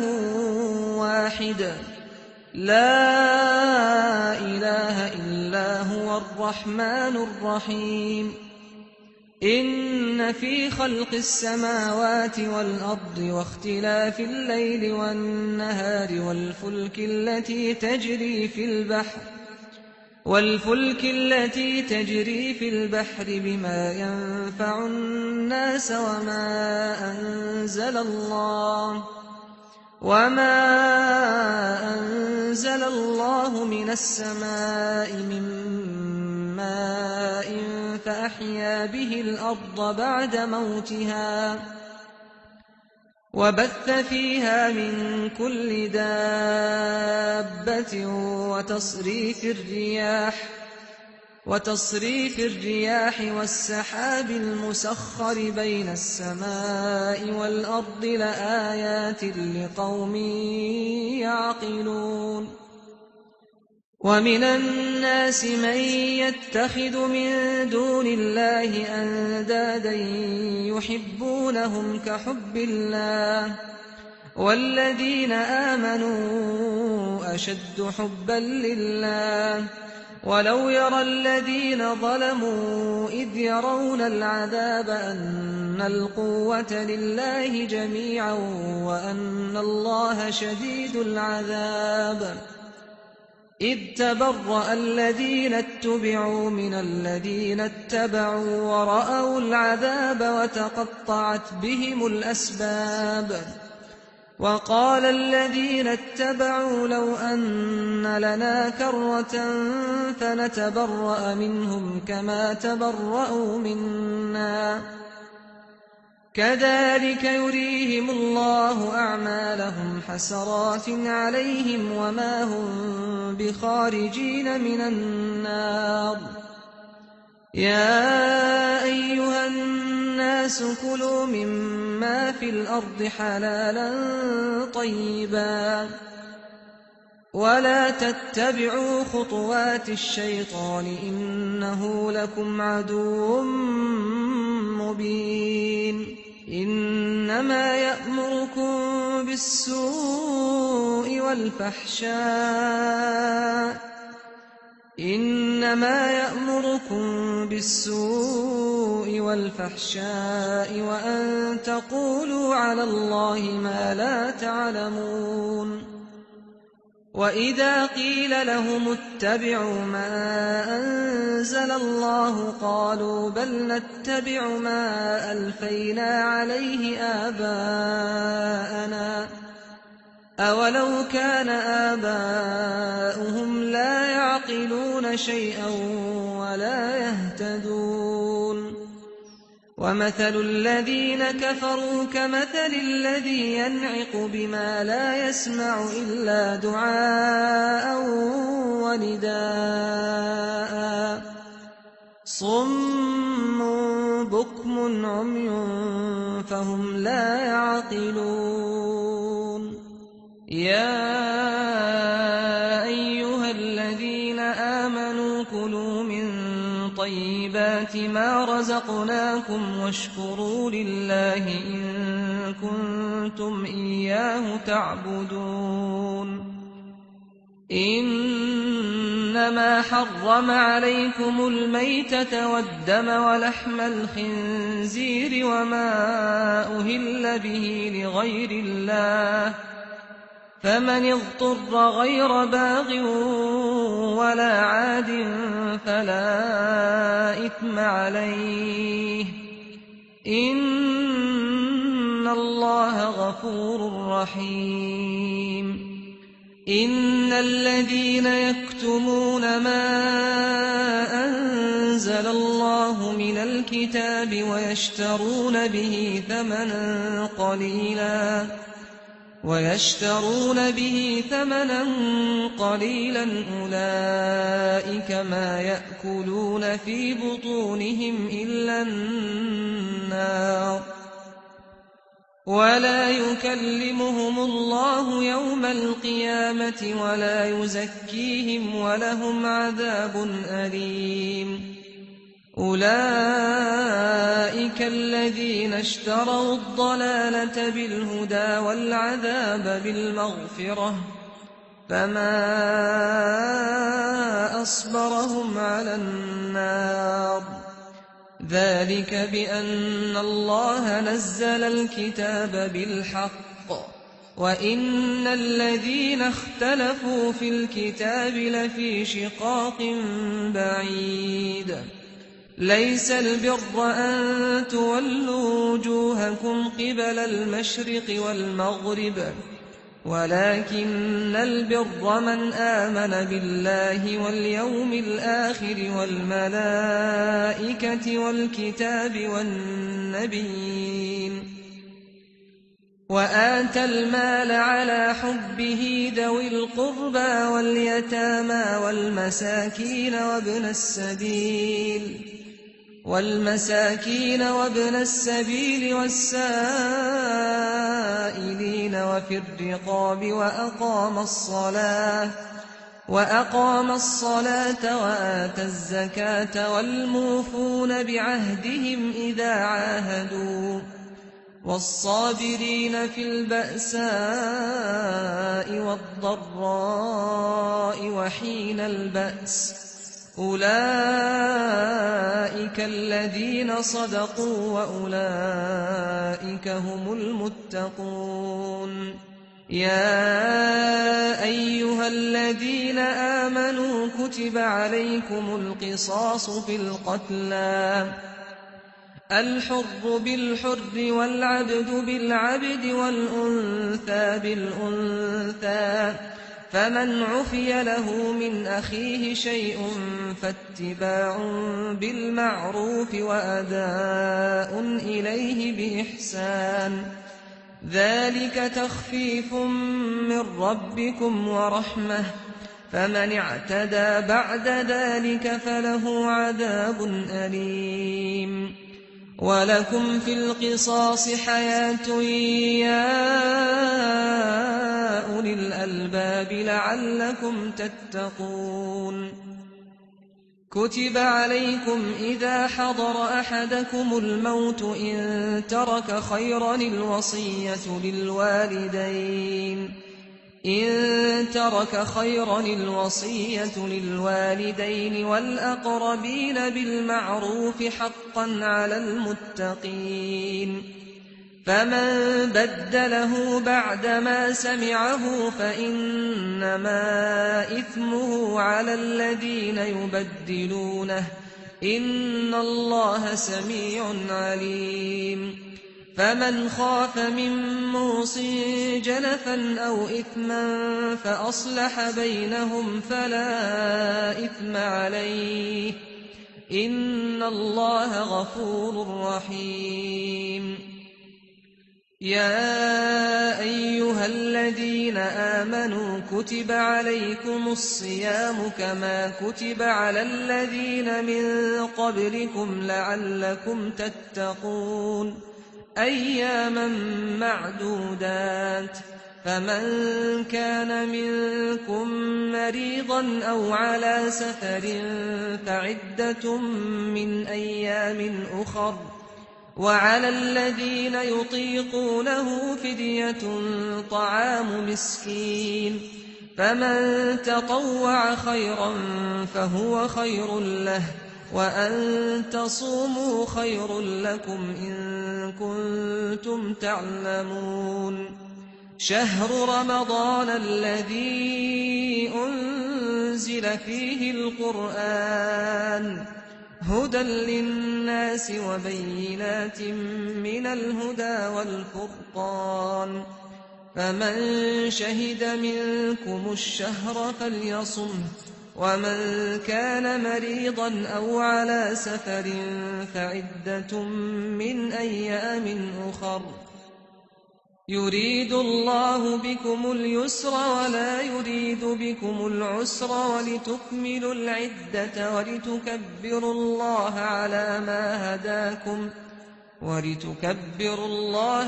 واحد لا إله إلا هو الرحمن الرحيم إن في خلق السماوات والأرض واختلاف الليل والنهار والفلك التي تجري في البحر بما ينفع الناس وما أنزل الله من السماء من ماء فأحيا به الأرض بعد موتها وبث فيها من كل دابة وتصريف الرياح والسحاب المسخر بين السماء والأرض لآيات لقوم يعقلون ومن الناس من يتخذ من دون الله أندادا يحبونهم كحب الله والذين آمنوا أشد حبا لله ولو يرى الذين ظلموا إذ يرون العذاب أن القوة لله جميعا وأن الله شديد العذاب إذ تبرأ الذين اتبعوا من الذين اتبعوا ورأوا العذاب وتقطعت بهم الأسباب وقال الذين اتبعوا لو أن لنا كرة فنتبرأ منهم كما تبرأوا منا كذلك يريهم الله أعمالهم حسرات عليهم وما هم بخارجين من النار يا أيها الناس كلوا مما في الأرض حلالا طيبا ولا تتبعوا خطوات الشيطان إنه لكم عدو مبين إنما يأمركم بالسوء والفحشاء وأن تقولوا على الله ما لا تعلمون وإذا قيل لهم اتبعوا ما أنزل الله قالوا بل نتبع ما ألفينا عليه آباءنا أولو كان آباؤهم لا يعقلون شيئا ولا يهتدون ومثل الذين كفروا كمثل الذي ينعق بما لا يسمع إلا دعاء ونداء صم بكم عمي فهم لا يعقلون يا أيها الذين آمنوا كلوا من طيبات ما رزقناكم واشكروا لله إن كنتم إياه تعبدون إنما حرم عليكم الميتة والدم ولحم الخنزير وما أهل به لغير الله فمن اضطر غير باغ ولا عاد فلا إثم عليه إن الله غفور رحيم إن الذين يكتمون ما أنزل الله من الكتاب ويشترون به ثمنا قليلا أولئك ما يأكلون في بطونهم إلا النار ولا يكلمهم الله يوم القيامة ولا يزكيهم ولهم عذاب أليم أولئك الذين اشتروا الضلالة بالهدى والعذاب بالمغفرة فما أصبرهم على النار ذلك بأن الله نزل الكتاب بالحق وإن الذين اختلفوا في الكتاب لفي شقاق بعيد ليس البر أن تولوا وجوهكم قبل المشرق والمغرب ولكن البر من آمن بالله واليوم الآخر والملائكة والكتاب والنبيين وآتى المال على حبه ذوي القربى واليتامى والمساكين وابن السبيل والسائلين وفي الرقاب وأقام الصلاة وآتى الزكاة والموفون بعهدهم إذا عاهدوا والصابرين في البأساء والضراء وحين البأس أولئك الذين صدقوا وأولئك هم المتقون يا أيها الذين آمنوا كتب عليكم القصاص في القتلى الحر بالحر والعبد بالعبد والأنثى بالأنثى فمن عفي له من أخيه شيء فاتباع بالمعروف وأداء إليه بإحسان ذلك تخفيف من ربكم ورحمة فمن اعتدى بعد ذلك فله عذاب أليم ولكم في القصاص حياة يا أولي الألباب لعلكم تتقون كتب عليكم إذا حضر أحدكم الموت إن ترك خيرا الوصية للوالدين والأقربين بالمعروف حقا على المتقين فمن بدله بعدما سمعه فإنما إثمه على الذين يبدلونه إن الله سميع عليم فمن خاف من موص جنفا أو إثما فأصلح بينهم فلا إثم عليه إن الله غفور رحيم يا أيها الذين آمنوا كتب عليكم الصيام كما كتب على الذين من قبلكم لعلكم تتقون أياما معدودات فمن كان منكم مريضا أو على سفر فعدة من أيام أخر وعلى الذين يطيقونه فدية طعام مسكين فمن تطوع خيرا فهو خير له وأن تصوموا خير لكم إن كنتم تعلمون شهر رمضان الذي أنزل فيه القرآن هدى للناس وبينات من الهدى والفرقان فمن شهد منكم الشهر فليصمه ومن كان مريضا أو على سفر فعدة من أيام أخر يريد الله بكم اليسر ولا يريد بكم العسر ولتكملوا العدة ولتكبروا الله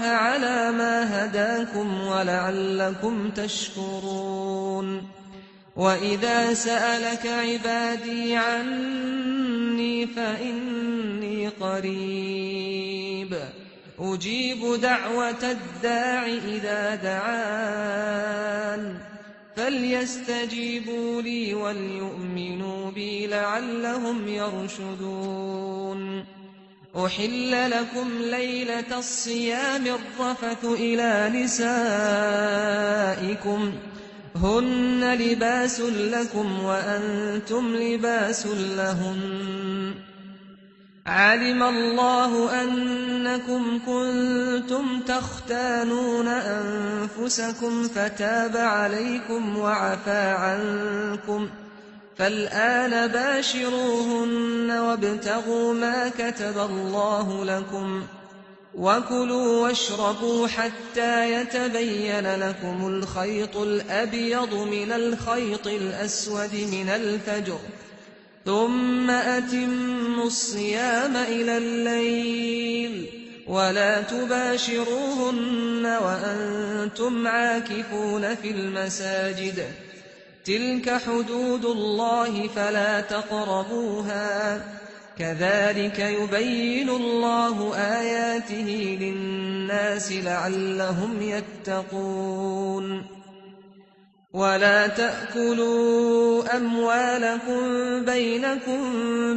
على ما هداكم ولعلكم تشكرون وإذا سألك عبادي عني فإني قريب أجيب دعوة الداع إذا دعان فليستجيبوا لي وليؤمنوا بي لعلهم يرشدون أحل لكم ليلة الصيام الرفث إلى نسائكم هن لباس لكم وأنتم لباس لهن علم الله أنكم كنتم تختانون أنفسكم فتاب عليكم وعفى عنكم فالآن باشروهن وابتغوا ما كتب الله لكم وكلوا واشربوا حتى يتبين لكم الخيط الأبيض من الخيط الأسود من الفجر ثم أتموا الصيام إلى الليل ولا تباشروهن وأنتم عاكفون في المساجد تلك حدود الله فلا تقربوها كذلك يبين الله آياته للناس لعلهم يتقون ولا تأكلوا أموالكم بينكم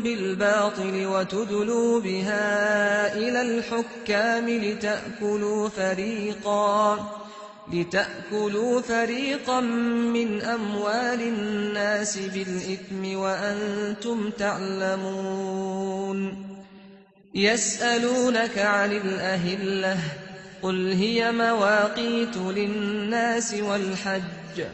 بالباطل وتدلوا بها إلى الحكام لتأكلوا فريقا من أموال الناس بالإثم وأنتم تعلمون يسألونك عن الأهلة قل هي مواقيت للناس والحج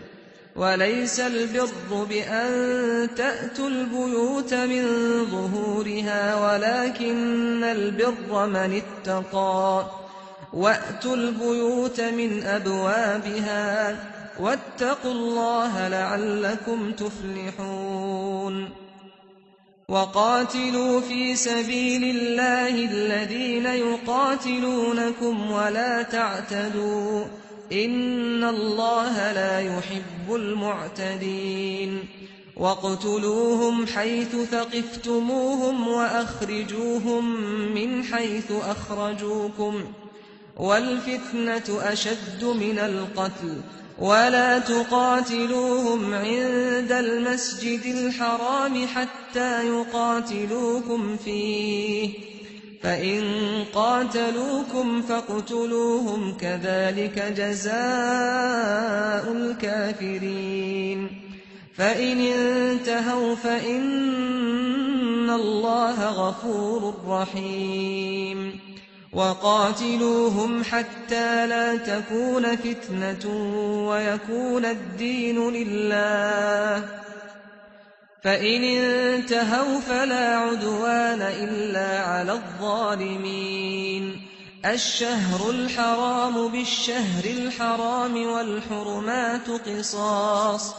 وليس البر بأن تأتوا البيوت من ظهورها ولكن البر من اتقى وأتوا البيوت من أبوابها واتقوا الله لعلكم تفلحون وقاتلوا في سبيل الله الذين يقاتلونكم ولا تعتدوا إن الله لا يحب المعتدين واقتلوهم حيث ثقفتموهم وأخرجوهم من حيث أخرجوكم والفتنة أشد من القتل ولا تقاتلوهم عند المسجد الحرام حتى يقاتلوكم فيه فإن قاتلوكم فاقتلوهم كذلك جزاء الكافرين فإن انتهوا فإن الله غفور رحيم وقاتلوهم حتى لا تكون فتنة ويكون الدين لله فإن انتهوا فلا عدوان إلا على الظالمين. الشهر الحرام بالشهر الحرام والحرمات قصاص،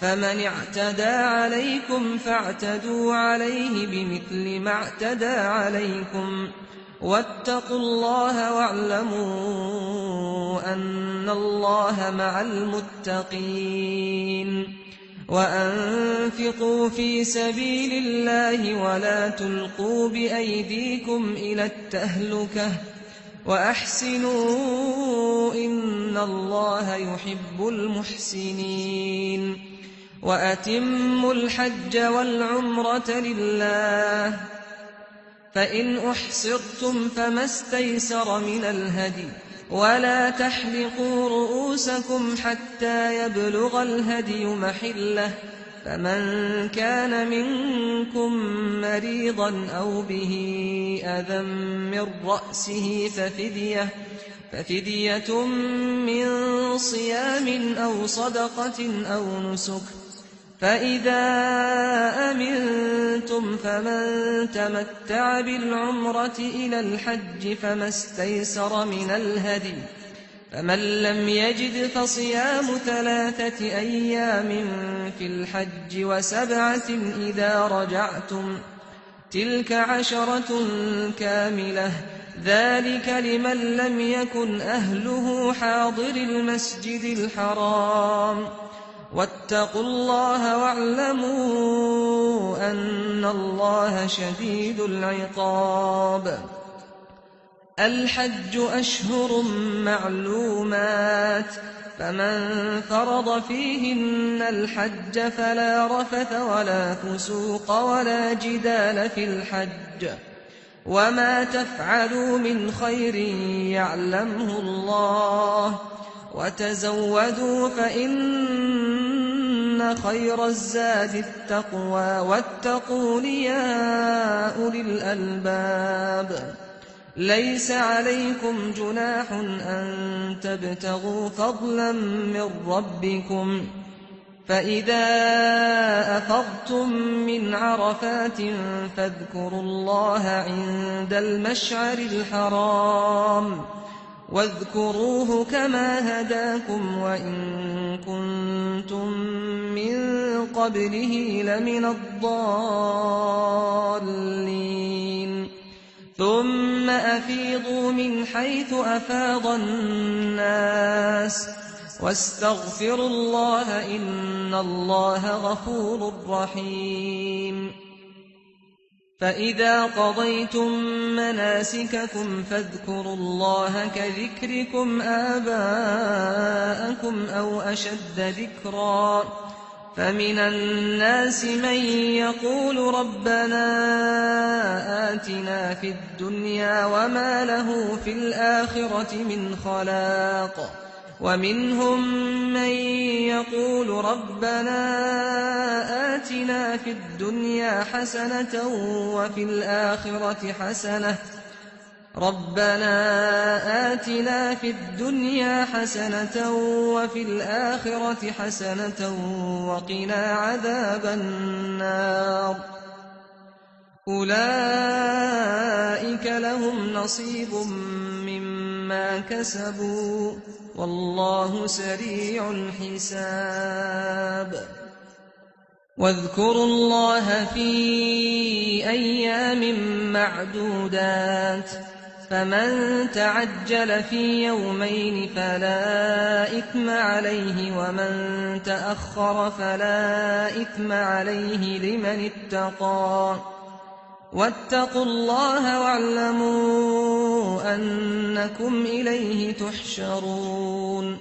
فمن اعتدى عليكم فاعتدوا عليه بمثل ما اعتدى عليكم، واتقوا الله واعلموا أن الله مع المتقين. وأنفقوا في سبيل الله ولا تلقوا بأيديكم إلى التهلكة وأحسنوا إن الله يحب المحسنين. وأتموا الحج والعمرة لله، فإن أحصرتم فما استيسر من الهدي، ولا تحلقوا رؤوسكم حتى يبلغ الهدي محله، فمن كان منكم مريضا أو به أذى من رأسه ففدية من صيام أو صدقة أو نسك، فإذا أمنتم فمن تمتع بالعمرة إلى الحج فما استيسر من الهدي، فمن لم يجد فصيام 3 أيام في الحج و7 إذا رجعتم، تلك 10 كاملة، ذلك لمن لم يكن أهله حاضر المسجد الحرام. واتقوا الله واعلموا أن الله شديد العقاب. الحج أشهر معلومات، فمن فرض فيهن الحج فلا رفث ولا فسوق ولا جدال في الحج، وما تفعلوا من خير يعلمه الله، وتزودوا فإن خير الزاد التقوى، واتقون يا أولي الألباب. ليس عليكم جناح أن تبتغوا فضلا من ربكم، فإذا أفضتم من عرفات فاذكروا الله عند المشعر الحرام، واذكروه كما هداكم وإن كنتم من قبله لمن الضالين. ثم أفيضوا من حيث أفاض الناس واستغفروا الله إن الله غفور رحيم. فإذا قضيتم مناسككم فاذكروا الله كذكركم آباءكم أو أشد ذكرا، فمن الناس من يقول ربنا آتنا في الدنيا وما له في الآخرة من خلاق، ومنهم من يقول ربنا آتنا في الدنيا حسنة وفي الآخرة حسنة وفي الآخرة حسنة وقنا عذاب النار. أولئك لهم نصيب مما كسبوا والله سريع الحساب. واذكروا الله في أيام معدودات، فمن تعجل في يومين فلا إثم عليه، ومن تأخر فلا إثم عليه لمن اتقى. واتقوا الله واعلموا أنكم إليه تحشرون.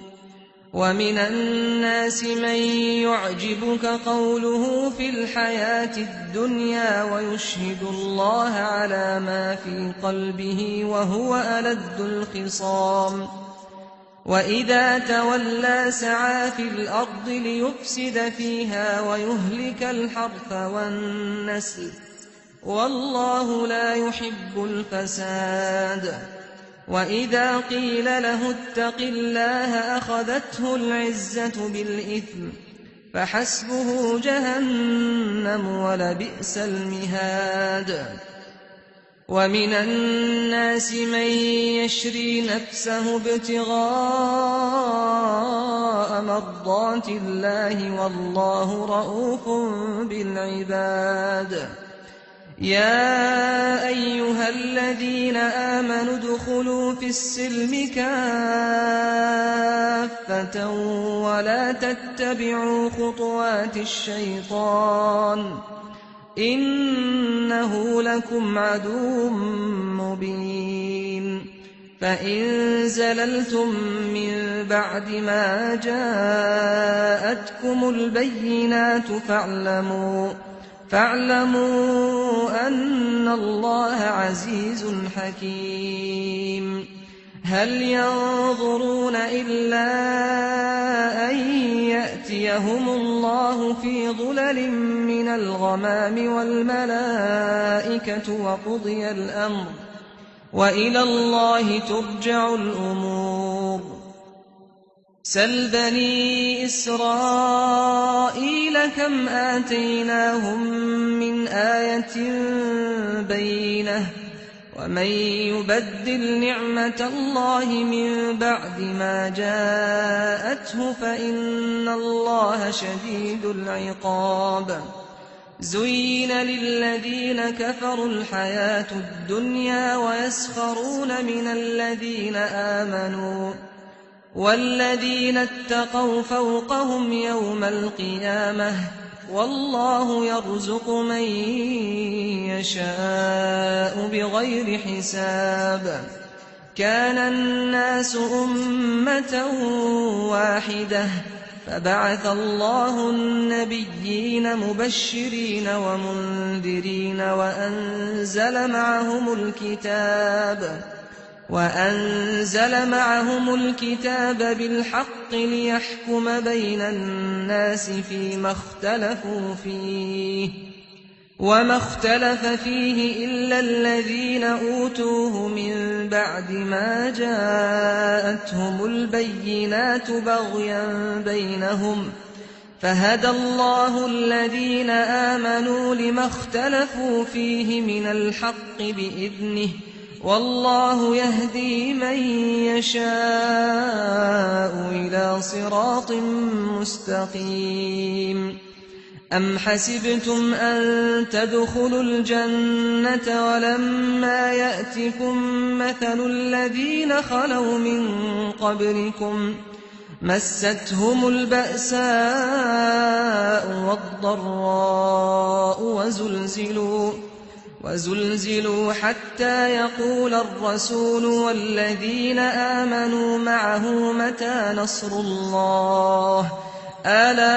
ومن الناس من يعجبك قوله في الحياة الدنيا ويشهد الله على ما في قلبه وهو ألد الخصام، وإذا تولى سعى في الأرض ليفسد فيها ويهلك الحرث والنسل، والله لا يحب الفساد. وإذا قيل له اتق الله أخذته العزة بالإثم، فحسبه جهنم ولبئس المهاد. ومن الناس من يشري نفسه ابتغاء مرضات الله والله رءوف بالعباد. يا أيها الذين آمنوا ادخلوا في السلم كافة ولا تتبعوا خطوات الشيطان إنه لكم عدو مبين. فإن زللتم من بعد ما جاءتكم البينات فاعلموا أن الله عزيز حكيم. هل ينظرون إلا أن يأتيهم الله في ظلل من الغمام والملائكة وقضي الأمر وإلى الله ترجع الأمور. سل بني إسرائيل كم آتيناهم من آية بينة ومن يبدل نعمة الله من بعد ما جاءته فإن الله شديد العقاب. زين للذين كفروا الحياة الدنيا ويسخرون من الذين آمنوا والذين اتقوا فوقهم يوم القيامة والله يرزق من يشاء بغير حساب. كان الناس أمة واحدة فبعث الله النبيين مبشرين ومنذرين وأنزل معهم الكتاب بالحق ليحكم بين الناس فيما اختلفوا فيه وما اختلف فيه إلا الذين أوتوه من بعد ما جاءتهم البينات بغيا بينهم فهدى الله الذين آمنوا لما اختلفوا فيه من الحق بإذنه والله يهدي من يشاء إلى صراط مستقيم. أم حسبتم أن تدخلوا الجنة ولما يأتكم مثل الذين خلوا من قبلكم مستهم البأساء والضراء وزلزلوا حتى يقول الرسول والذين آمنوا معه متى نصر الله ألا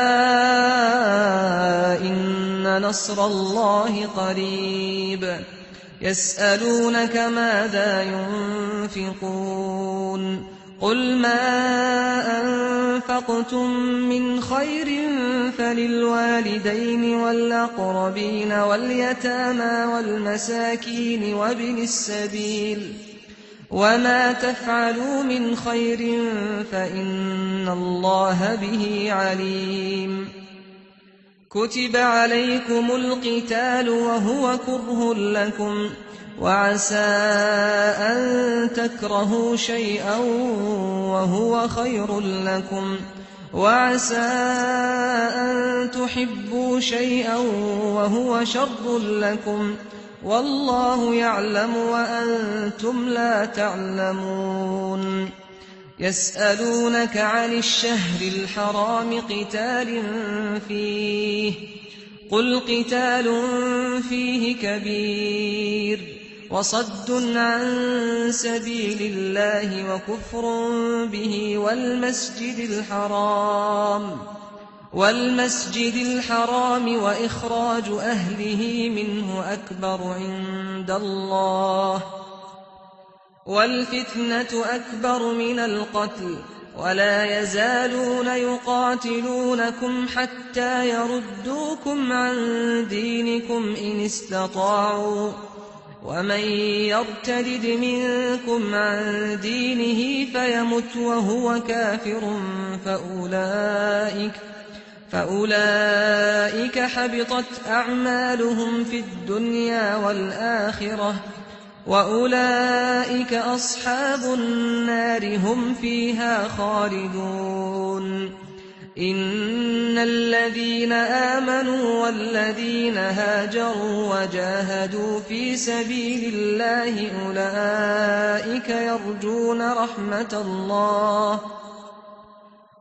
إن نصر الله قريب. يسألونك ماذا ينفقون قل ما أنفقتم من خير فللوالدين والأقربين واليتامى والمساكين وابن السبيل وما تفعلوا من خير فإن الله به عليم. كتب عليكم القتال وهو كره لكم وعسى أن تكرهوا شيئا وهو خير لكم وعسى أن تحبوا شيئا وهو شر لكم والله يعلم وأنتم لا تعلمون. يسألونك عن الشهر الحرام قتال فيه قل قتال فيه كبير وصد عن سبيل الله وكفر به والمسجد الحرام وإخراج أهله منه أكبر عند الله والفتنة أكبر من القتل ولا يزالون يقاتلونكم حتى يردوكم عن دينكم إن استطاعوا ومن يرتد منكم عن دينه فيمت وهو كافر فأولئك حبطت أعمالهم في الدنيا والآخرة وأولئك أصحاب النار هم فيها خالدون إن الذين آمنوا والذين هاجروا وجاهدوا في سبيل الله أولئك يرجون رحمة الله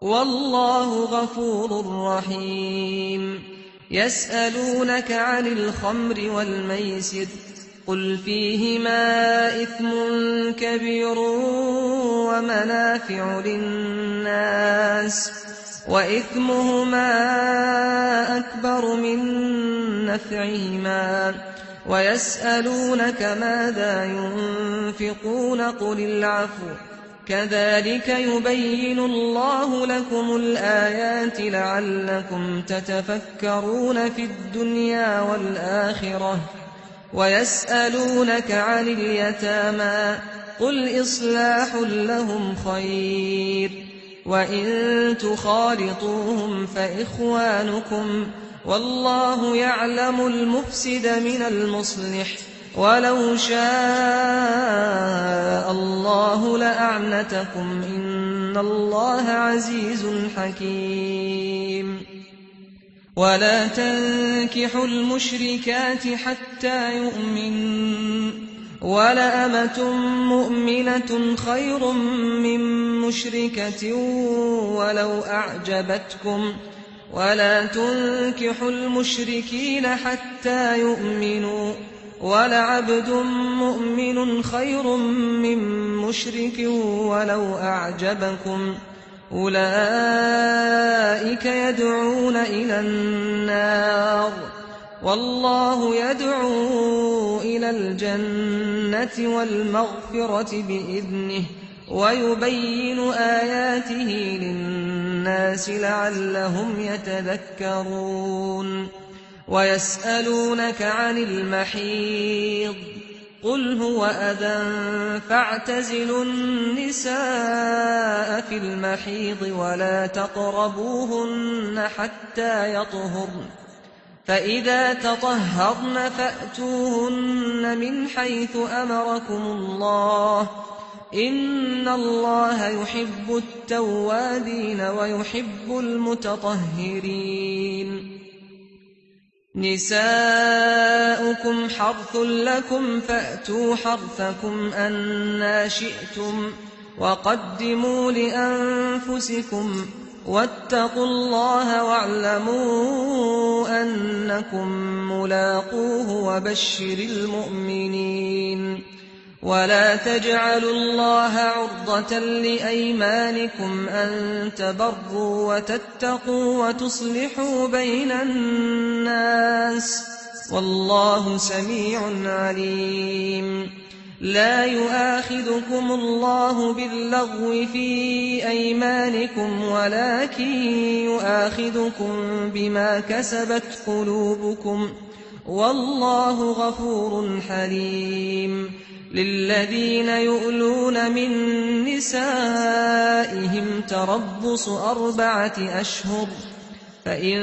والله غفور رحيم يسألونك عن الخمر والميسر قل فيهما إثم كبير ومنافع للناس وإثمهما أكبر من نفعهما ويسألونك ماذا ينفقون قل العفو كذلك يبين الله لكم الآيات لعلكم تتفكرون في الدنيا والآخرة ويسألونك عن اليتامى قل إصلاح لهم خير وإن تخالطوهم فإخوانكم والله يعلم المفسد من المصلح ولو شاء الله لأعنتكم إن الله عزيز حكيم ولا تنكحوا المشركات حتى يؤمنوا ولأمة مؤمنة خير من مشركة ولو أعجبتكم ولا تنكحوا المشركين حتى يؤمنوا ولعبد مؤمن خير من مشرك ولو أعجبكم أولئك يدعون إلى النار والله يدعو إلى الجنة والمغفرة بإذنه ويبين آياته للناس لعلهم يتذكرون ويسألونك عن المحيض قل هو أذى فاعتزلوا النساء في المحيض ولا تقربوهن حتى يطهرن فإذا تطهرن فأتوهن من حيث أمركم الله إن الله يحب التوابين ويحب المتطهرين نساؤكم حرث لكم فأتوا حرثكم أنى شئتم وقدموا لأنفسكم واتقوا الله واعلموا أنكم ملاقوه وبشر المؤمنين ولا تجعلوا الله عرضة لأيمانكم أن تبروا وتتقوا وتصلحوا بين الناس والله سميع عليم لا يؤاخذكم الله باللغو في أيمانكم ولكن يؤاخذكم بما كسبت قلوبكم والله غفور حليم للذين يؤلون من نسائهم تربص 4 أشهر فإن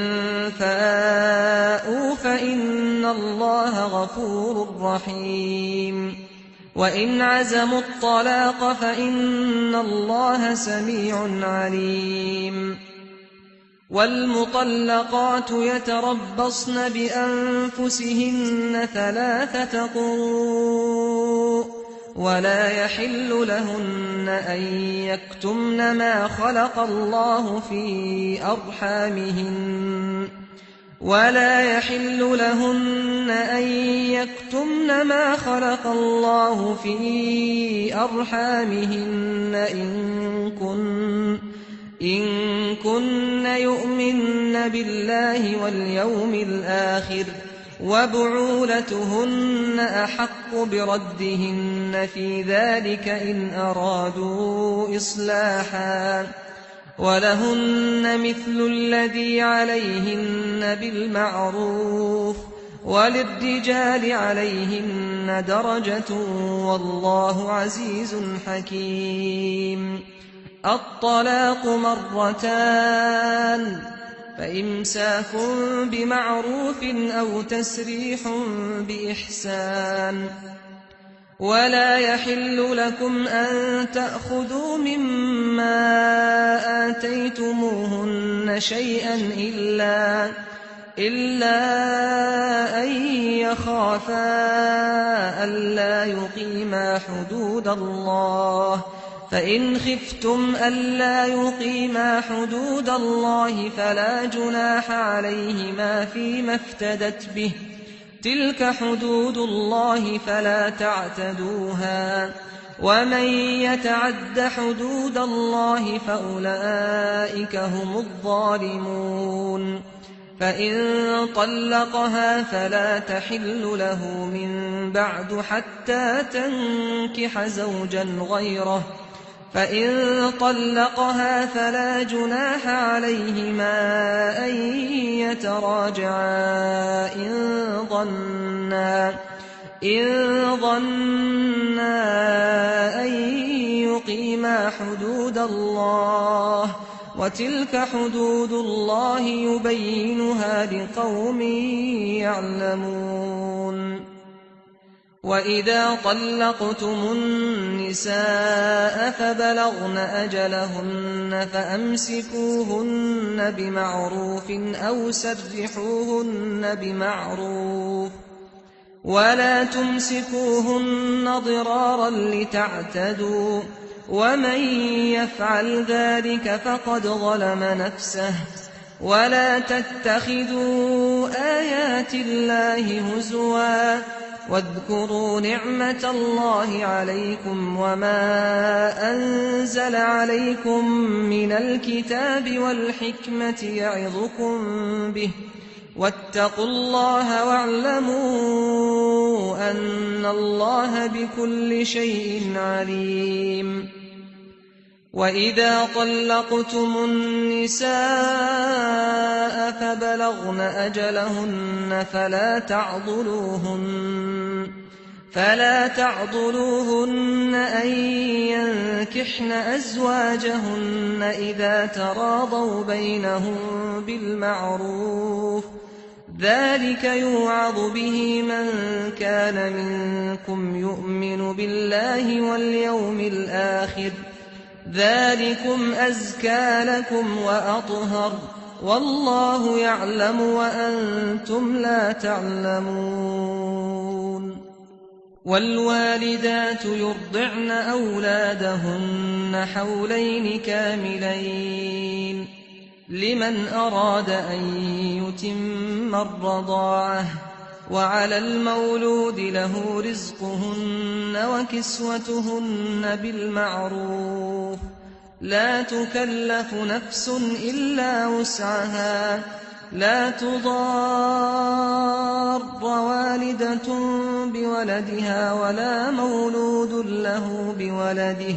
فاءوا فإن الله غفور رحيم وإن عزموا الطلاق فإن الله سميع عليم والمطلقات يتربصن بأنفسهن 3 قروء ولا يحل لهن أن يكتمن ما خلق الله في أرحامهن إن كن يؤمن بالله واليوم الآخر وبعولتهن أحق بردهن في ذلك إن أرادوا إصلاحا ولهن مثل الذي عليهن بالمعروف وللرجال عليهن درجة والله عزيز حكيم الطلاق 2 مرتان فإمساك بمعروف أو تسريح بإحسان. ولا يحل لكم أن تأخذوا مما آتيتموهن شيئا إلا أن يخافا ألا يقيما حدود الله، فإن خفتم ألا يقيما حدود الله فلا جناح عليهما فيما افتدت به، تلك حدود الله فلا تعتدوها، ومن يتعد حدود الله فأولئك هم الظالمون. فإن طلقها فلا تحل له من بعد حتى تنكح زوجا غيره، فإن طلقها فلا جناح عليهما أن يتراجعا إن ظنا أن يقيما حدود الله، وتلك حدود الله يبينها لقوم يعلمون. وإذا طلقتم النساء فبلغن أجلهن فأمسكوهن بمعروف أو سرحوهن بمعروف، ولا تمسكوهن ضرارا لتعتدوا، ومن يفعل ذلك فقد ظلم نفسه. ولا تتخذوا آيات الله هزوا، واذكروا نعمة الله عليكم وما أنزل عليكم من الكتاب والحكمة يعظكم به، واتقوا الله واعلموا أن الله بكل شيء عليم. وإذا طلقتم النساء فبلغن أجلهن فلا تعضلوهن أن ينكحن أزواجهن إذا تراضوا بينهم بالمعروف، ذلك يوعظ به من كان منكم يؤمن بالله واليوم الآخر، ذلكم أزكى لكم وأطهر، والله يعلم وأنتم لا تعلمون. والوالدات يرضعن أولادهن حولين كاملين لمن أراد أن يتم الرضاعة، وعلى المولود له رزقهن وكسوتهن بالمعروف، لا تكلف نفس إلا وسعها، لا تضار والدة بولدها ولا مولود له بولده،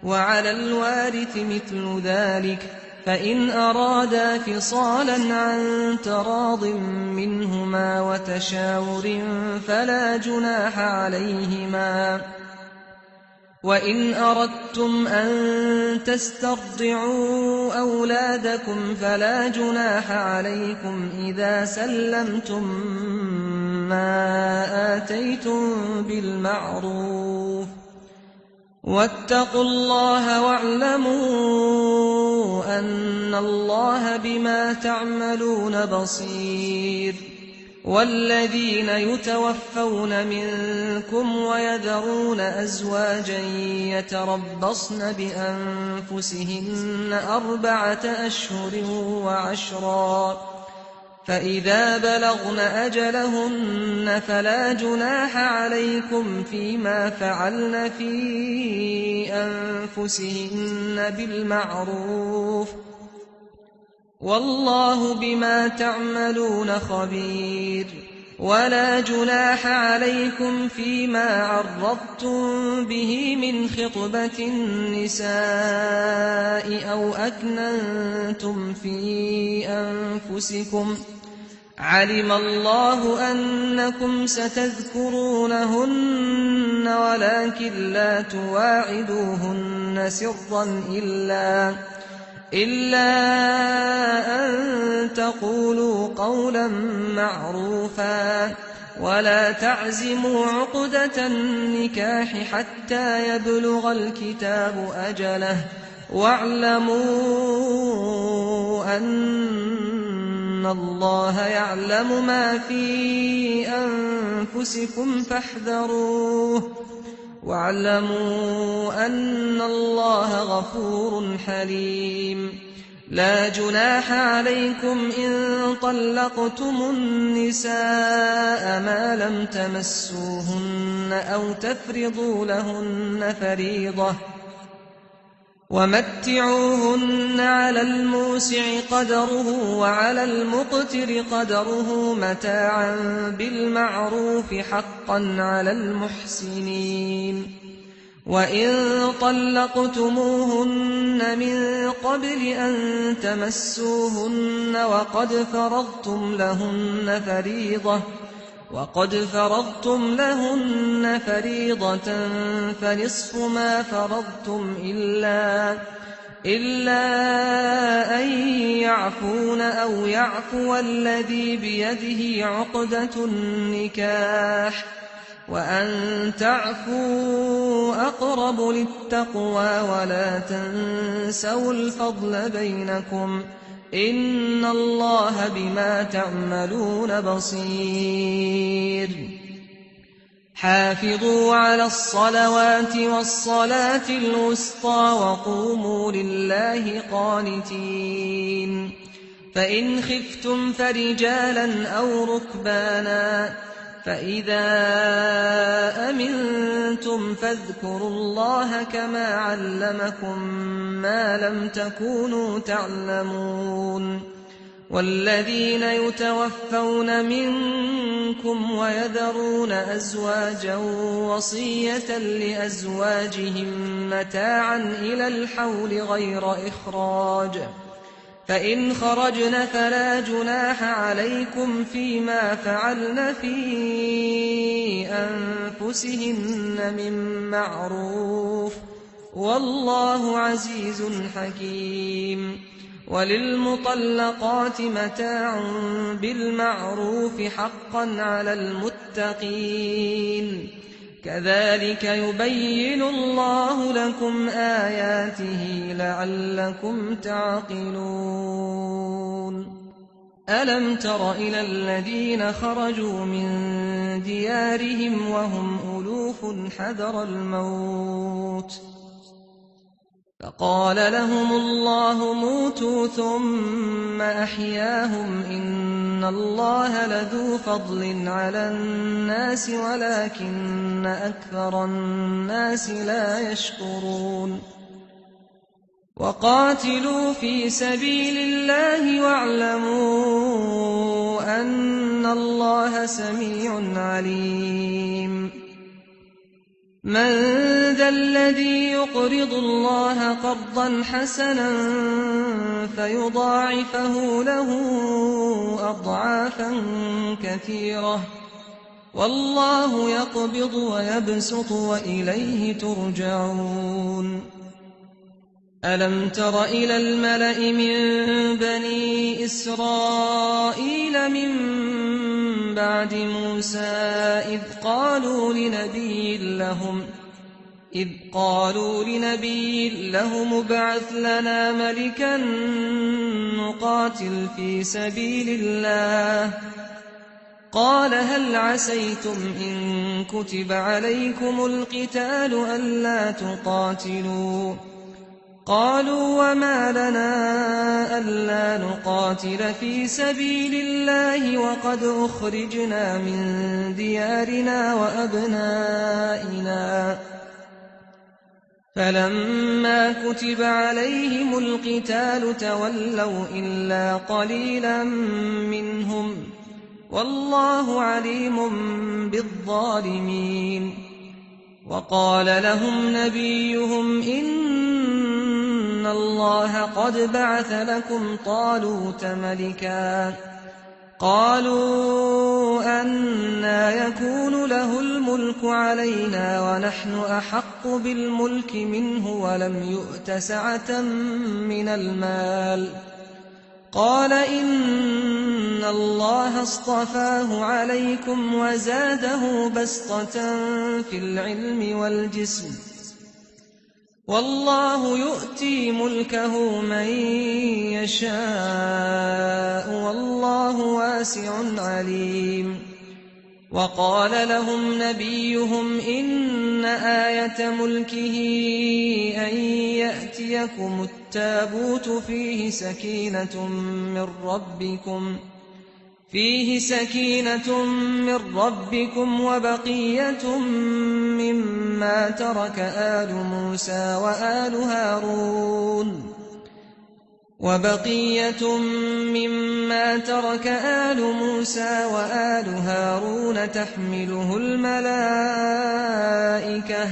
وعلى الوارث مثل ذلك، فإن أرادا فصالا عن تراض منهما وتشاور فلا جناح عليهما. وإن أردتم أن تسترضعوا أولادكم فلا جناح عليكم إذا سلمتم ما آتيتم بالمعروف، واتقوا الله واعلموا أن الله بما تعملون بصير. والذين يتوفون منكم ويذرون أزواجا يتربصن بأنفسهن 4 أشهر وعشرا، فإذا بلغن أجلهن فلا جناح عليكم فيما فعلن في أنفسهن بالمعروف، والله بما تعملون خبير. ولا جناح عليكم فيما عرضتم به من خطبة النساء أو أكننتم في أنفسكم، علم الله أنكم ستذكرونهن ولكن لا تواعدوهن سرا إلا أن قولا معروفا ولا تعزموا عقدة النكاح حتى يبلغ الكتاب أجله واعلموا أن الله يعلم ما في أنفسكم فاحذروه واعلموا أن الله غفور حليم لا جناح عليكم إن طلقتم النساء ما لم تمسوهن أو تفرضوا لهن فريضة ومتعوهن على الموسع قدره وعلى المقتر قدره متاعا بالمعروف حقا على المحسنين وإن طلقتموهن من قبل أن تمسوهن وقد فرضتم لهن فريضة فنصف ما فرضتم إلا أن يعفون أو يعفو الذي بيده عقدة النكاح وأن تعفوا أقرب للتقوى ولا تنسوا الفضل بينكم إن الله بما تعملون بصير حافظوا على الصلوات والصلاة الوسطى وقوموا لله قانتين فإن خفتم فرجالا أو ركبانا فإذا أمنتم فاذكروا الله كما علمكم ما لم تكونوا تعلمون والذين يتوفون منكم ويذرون أزواجا وصية لأزواجهم متاعا إلى الحول غير إخراج فإن خرجن فلا جناح عليكم فيما فعلن في أنفسهن من معروف والله عزيز حكيم وللمطلقات متاع بالمعروف حقا على المتقين كذلك يبين الله لكم آياته لعلكم تعقلون ألم تر إلى الذين خرجوا من ديارهم وهم ألوف حذر الموت فقال لهم الله موتوا ثم أحياهم إن الله لذو فضل على الناس ولكن أكثر الناس لا يشكرون وقاتلوا في سبيل الله واعلموا أن الله سميع عليم من ذا الذي يقرض الله قرضا حسنا فيضاعفه له أضعافا كثيرة والله يقبض ويبسط وإليه ترجعون ألم تر إلى الملأ من بني إسرائيل من بعد موسى إذ قالوا لنبي لهم ابعث لنا ملكا نقاتل في سبيل الله قال هل عسيتم إن كتب عليكم القتال ألا تقاتلوا قالوا وما لنا ألا نقاتل في سبيل الله وقد أخرجنا من ديارنا وأبنائنا فلما كتب عليهم القتال تولوا إلا قليلا منهم والله عليم بالظالمين وقال لهم نبيهم إن الله قد بعث لكم طالوت ملكا قالوا أنى يكون له الملك علينا ونحن أحق بالملك منه ولم يؤت سعة من المال قال إن اللَّهَ اصْطَفَاهُ عَلَيْكُمْ وَزَادَهُ بَسْطَةً فِي الْعِلْمِ وَالْجِسْمِ ۖ وَاللَّهُ يُؤْتِي مُلْكَهُ مَن يَشَاءُ ۚ وَاللَّهُ وَاسِعٌ عَلِيمٌ. وَقَالَ لَهُمْ نَبِيُّهُمْ إِنَّ آيَةَ مُلْكِهِ أَن يَأْتِيَكُمُ التَّابُوتُ فِيهِ سَكِينَةٌ مِّن رَّبِّكُمْ وَبَقِيَّةٌ مِّمَّا تَرَكَ آلُ مُوسَىٰ وَآلُ هَارُونَ تَحْمِلُهُ الْمَلَائِكَةُ ۚ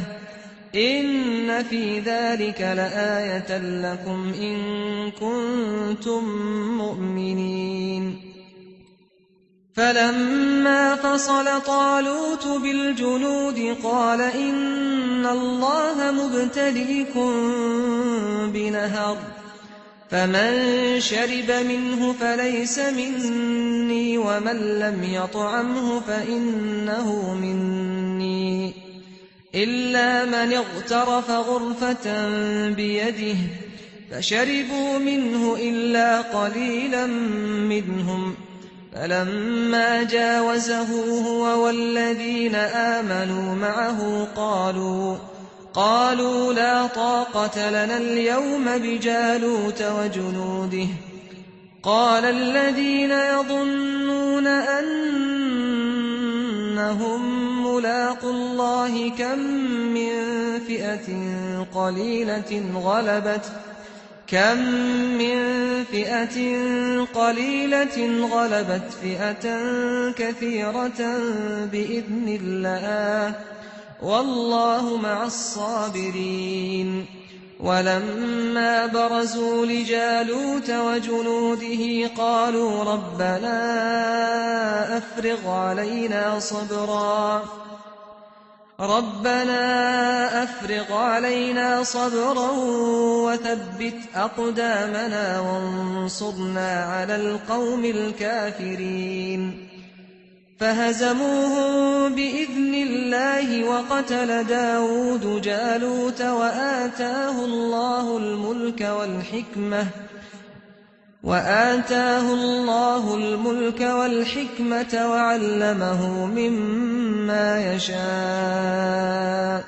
إِنَّ فِي ذَٰلِكَ لَآيَةً لَّكُمْ إِن كُنتُم مُّؤْمِنِينَ. فَلَمَّا فَصَلَ طَالُوتُ بِالْجُنُودِ قَالَ إِنَّ اللَّهَ مُبْتَلِيكُم بِنَهَرٍ، فَمَن شَرِبَ مِنْهُ فَلَيْسَ مِنِّي، وَمَن لَّمْ يَطْعَمْهُ فَإِنَّهُ مِنِّي إِلَّا مَنِ اغْتَرَفَ غُرْفَةً بِيَدِهِ، فَشَرِبُوا مِنْهُ إِلَّا قَلِيلًا مِّنْهُمْ. فَلَمَّا جَاوَزَهُ هُوَ وَالَّذِينَ آمَنُوا مَعَهُ قَالُوا لَا طَاقَةَ لَنَا الْيَوْمَ بِجَالُوتَ وَجُنُودِهِ. قَالَ الَّذِينَ يَظُنُّونَ أَنَّهُم مُّلَاقُو اللَّهِ كَم مِّن فِئَةٍ قَلِيلَةٍ غَلَبَتْ فِئَةً كَثِيرَةً بِإِذْنِ اللَّهِ ۗ وَاللَّهُ مَعَ الصَّابِرِينَ. وَلَمَّا بَرَزُوا لِجَالُوتَ وَجُنُودِهِ قَالُوا رَبَّنَا أَفْرِغْ عَلَيْنَا صَبْرًا وَثَبِّتْ أَقْدَامَنَا وَانصُرْنَا عَلَى الْقَوْمِ الْكَافِرِينَ. فَهَزَمُوهُم بِإِذْنِ اللَّهِ وَقَتَلَ دَاوُودُ جَالُوتَ وَآتَاهُ اللَّهُ الْمُلْكَ وَالْحِكْمَةَ وَعَلَّمَهُ مِمَّا يَشَاءُ ۗ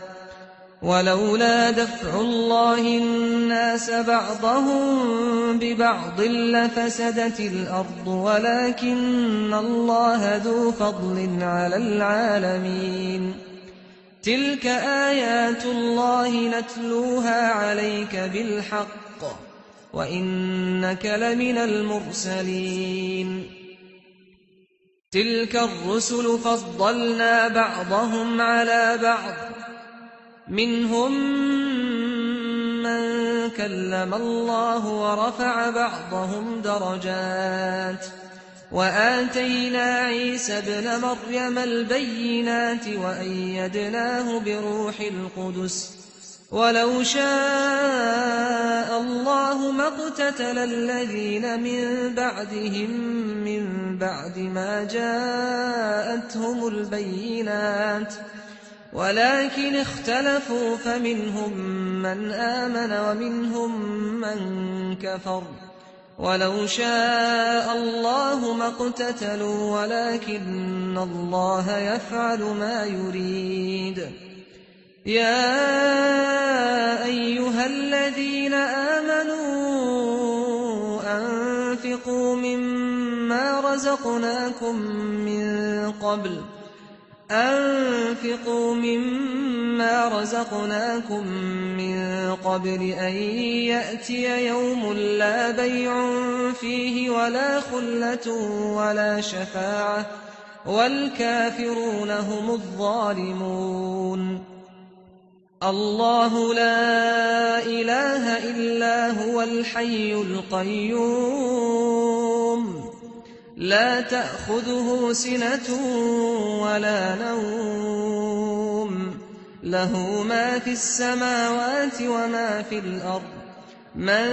وَلَوْلَا دَفْعُ اللَّهِ النَّاسَ بَعْضَهُم بِبَعْضٍ لَّفَسَدَتِ الْأَرْضُ، وَلَٰكِنَّ اللَّهَ ذُو فَضْلٍ عَلَى الْعَالَمِينَ. تِلْكَ آيَاتُ اللَّهِ نَتْلُوهَا عَلَيْكَ بِالْحَقِّ، وَإِنَّكَ لَمِنَ الْمُرْسَلِينَ. تِلْكَ الرُّسُلُ فَضَّلْنَا بَعْضَهُمْ عَلَىٰ بَعْضٍ ۖ مِّنْهُم مَّن كَلَّمَ اللَّهُ وَرَفَعَ بَعْضَهُمْ دَرَجَاتٍ ۚ وَآتَيْنَا عِيسَى ابْنَ مَرْيَمَ الْبَيِّنَاتِ وَأَيَّدْنَاهُ بِرُوحِ الْقُدُسِ ۗ وَلَوْ شَاءَ اللَّهُ مَا اقْتَتَلَ الَّذِينَ مِن بَعْدِهِم مِّن بَعْدِ مَا جَاءَتْهُمُ الْبَيِّنَاتُ، وَلَٰكِنِ اخْتَلَفُوا فَمِنْهُم مَّنْ آمَنَ وَمِنْهُم مَّن كَفَرَ ۚ وَلَوْ شَاءَ اللَّهُ مَا اقْتَتَلُوا وَلَٰكِنَّ اللَّهَ يَفْعَلُ مَا يُرِيدُ. يَا أَيُّهَا الَّذِينَ آمَنُوا أَنفِقُوا مِمَّا رَزَقْنَاكُم مِّن قَبْلِ أَن يَأْتِيَ يَوْمٌ لَّا بَيْعٌ فِيهِ وَلَا خُلَّةٌ وَلَا شَفَاعَةٌ ۗ وَالْكَافِرُونَ هُمُ الظَّالِمُونَ. اللَّهُ لَا إِلَٰهَ إِلَّا هُوَ الْحَيُّ الْقَيُّومُ، لَا تَأْخُذُهُ سِنَةٌ وَلَا نَوْمٌ، لَّهُ مَا فِي السَّمَاوَاتِ وَمَا فِي الْأَرْضِ. مَن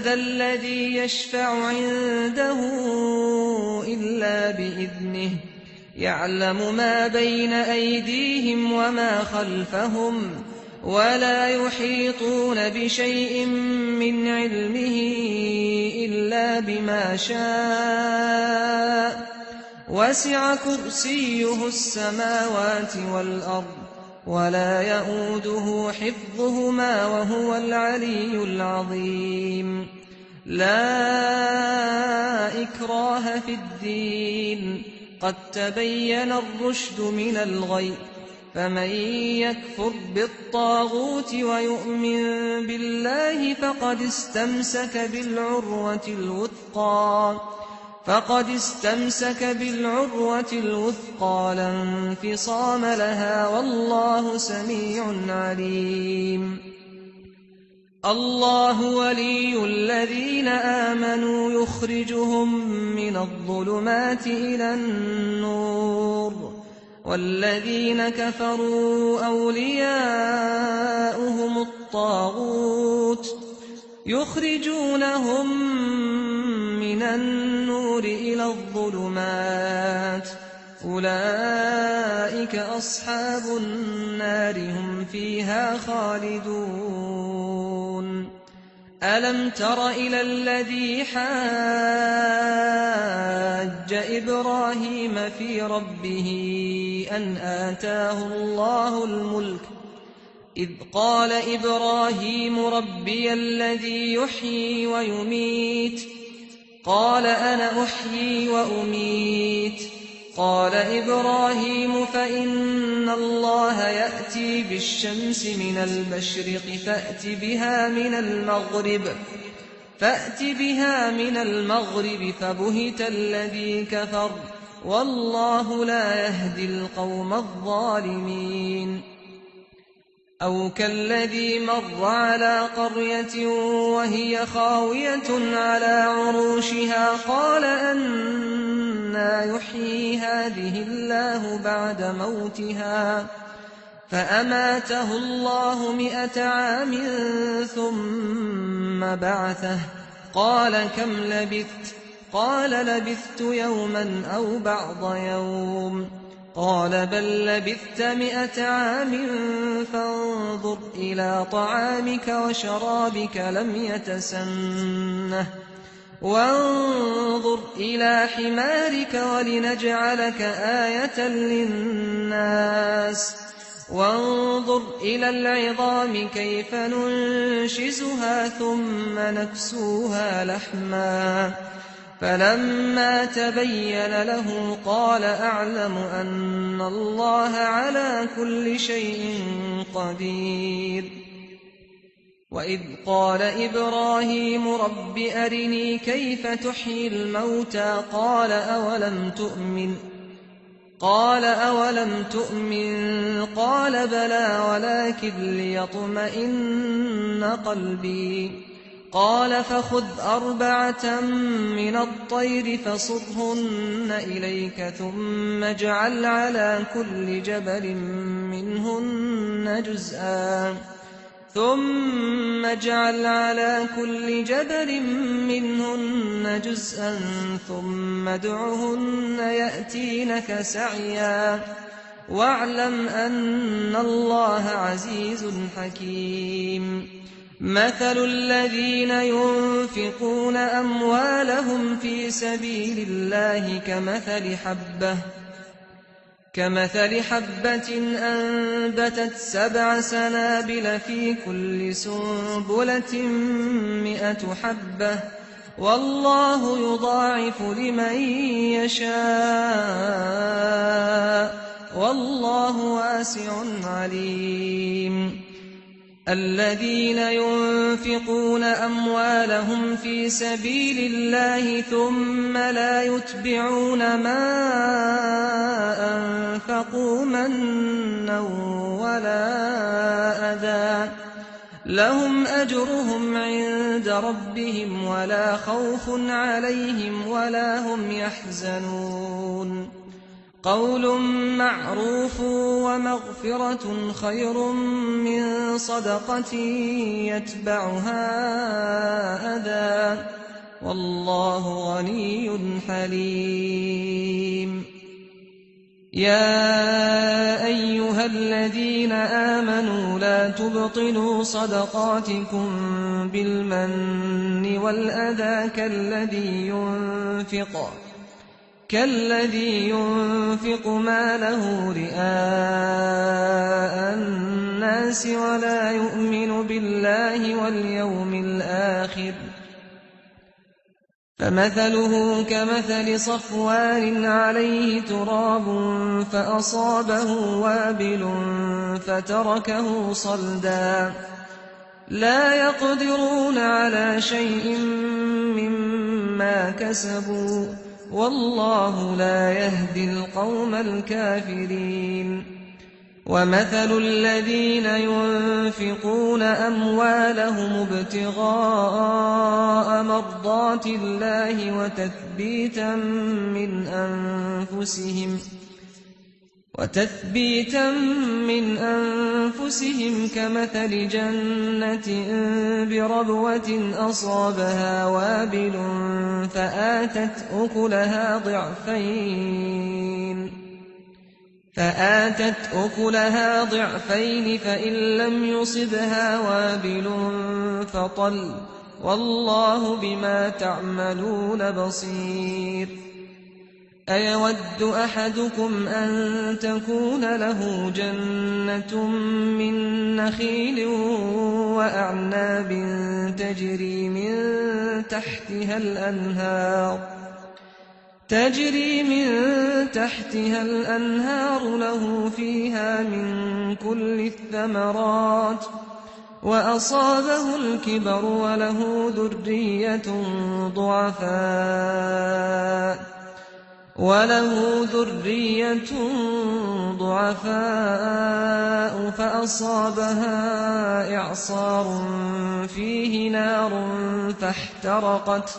ذَا الَّذِي يَشْفَعُ عِندَهُ إِلَّا بإذنه يعلم ما بين أيديهم وما خلفهم ولا يحيطون بشيء من علمه إلا بما شاء وسع كرسيه السماوات والأرض ولا يئوده حفظهما وهو العلي العظيم لا إكراه في الدين قد تبين الرشد من الغي فمن يكفر بالطاغوت ويؤمن بالله فقد استمسك بالعروة الوثقى لا انفصام لها والله سميع عليم الله ولي الذين آمنوا يخرجهم من الظلمات إلى النور والذين كفروا أولياؤهم الطاغوت يخرجونهم من النور إلى الظلمات أولئك أصحاب النار هم فيها خالدون ألم تر إلى الذي حاج إبراهيم في ربه أن آتاه الله الملك إذ قال إبراهيم ربي الذي يحيي ويميت قال أنا أحيي وأميت قال إبراهيم فإن الله يأتي بالشمس من المشرق فأت بها من المغرب فبهت الذي كفر والله لا يهدي القوم الظالمين أو كالذي مر على قرية وهي خاوية على عروشها قال أنى يحيي هذه الله بعد موتها فأماته الله 100 عام ثم بعثه قال كم لبثت قال لبثت يوما أو بعض يوم قال بل لبثت 100 عام فانظر إلى طعامك وشرابك لم يتسنه وانظر إلى حمارك ولنجعلك آية للناس وانظر إلى العظام كيف ننشزها ثم نكسوها لحما فلما تبين له قال أعلم أن الله على كل شيء قدير وإذ قال إبراهيم رب أرني كيف تحيي الموتى قال أولم تؤمن قال بلى ولكن ليطمئن قلبي قال فخذ 4 من الطير فصرهن إليك ثم اجعل على كل جبل منهن جزءا ثم ادعهن يأتينك سعيا واعلم أن الله عزيز حكيم مثل الذين ينفقون أموالهم في سبيل الله كمثل حبة أنبتت 7 سنابل في كل سنبلة 100 حبة والله يضاعف لمن يشاء والله واسع عليم الذين ينفقون أموالهم في سبيل الله ثم لا يتبعون ما أنفقوا منا ولا أذى لهم أجرهم عند ربهم ولا خوف عليهم ولا هم يحزنون قول معروف ومغفرة خير من صدقة يتبعها أذى والله غني حليم. يا أيها الذين آمنوا لا تبطلوا صدقاتكم بالمن والأذى كالذي ينفق ماله رئاء الناس ولا يؤمن بالله واليوم الآخر، فمثله كمثل صفوان عليه تراب فأصابه وابل فتركه صلدا، لا يقدرون على شيء مما كسبوا، والله لا يهدي القوم الكافرين. ومثل الذين ينفقون أموالهم ابتغاء مرضات الله وتثبيتا من أنفسهم كمثل جنة بربوة أصابها وابل فآتت أكلها ضعفين فإن لم يصبها وابل فطل، والله بما تعملون بصير. أيود أحدكم أن تكون له جنة من نخيل وأعناب تجري من تحتها الأنهار له فيها من كل الثمرات، وأصابه الكبر وله ذرية ضعفاء فأصابها إعصار فيه نار فاحترقت.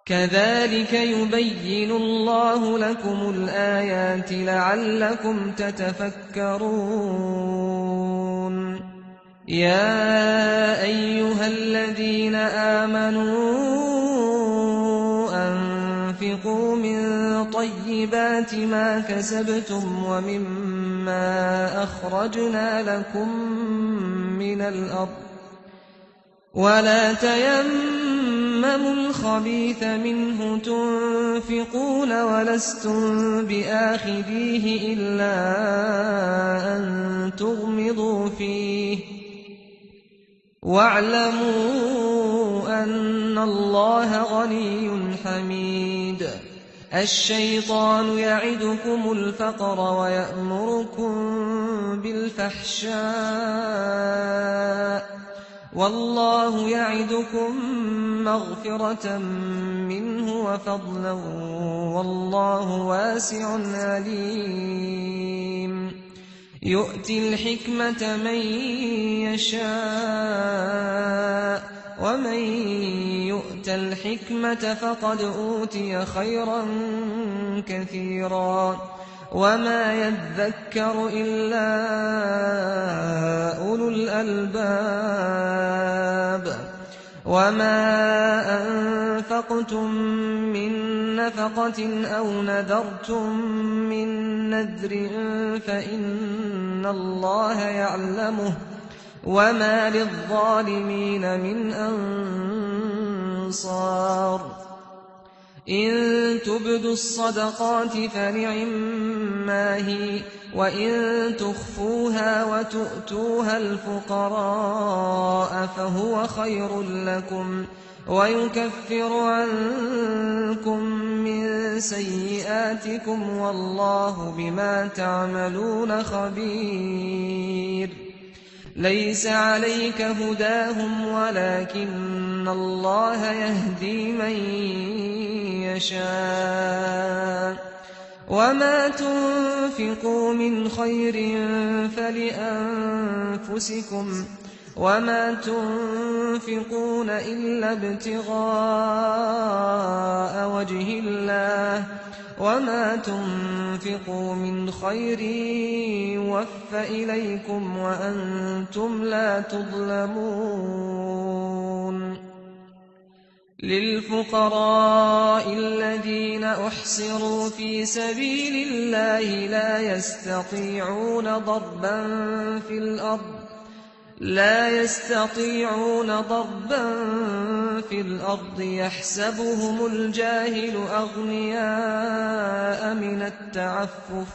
كذلك يبين الله لكم الآيات لعلكم تتفكرون. يا أيها الذين آمنوا أنفقوا من طيبات ما كسبتم ومما أخرجنا لكم من الأرض، ولا تيمموا الخبيث منه تنفقون ولستم بآخذيه إلا أن تغمضوا فيه، واعلموا أن الله غني حميد. الشيطان يعدكم الفقر ويأمركم بالفحشاء، والله يعدكم مغفرة منه وفضلا، والله واسع عليم. يؤتي الحكمة من يشاء، ومن يؤت الحكمة فقد أوتي خيرا كثيرا، وما يذكر إلا أولو الألباب. وما أنفقتم من نفقة أو نذرتم من نذر فإن الله يعلمه، وما للظالمين من أنصار. إن تبدوا الصدقات فنعما هي، وإن تخفوها وتؤتوها الفقراء فهو خير لكم، ويكفر عنكم من سيئاتكم، والله بما تعملون خبير. ليس عليك هداهم ولكن الله يهدي من يشاء. وما تنفقوا من خير فلأنفسكم، وما تنفقون إلا ابتغاء وجه الله، وما تنفقوا من خير يوف إليكم وأنتم لا تظلمون. للفقراء الذين أحصروا في سبيل الله لا يستطيعون ضربا في الأرض يحسبهم الجاهل أغنياء من التعفف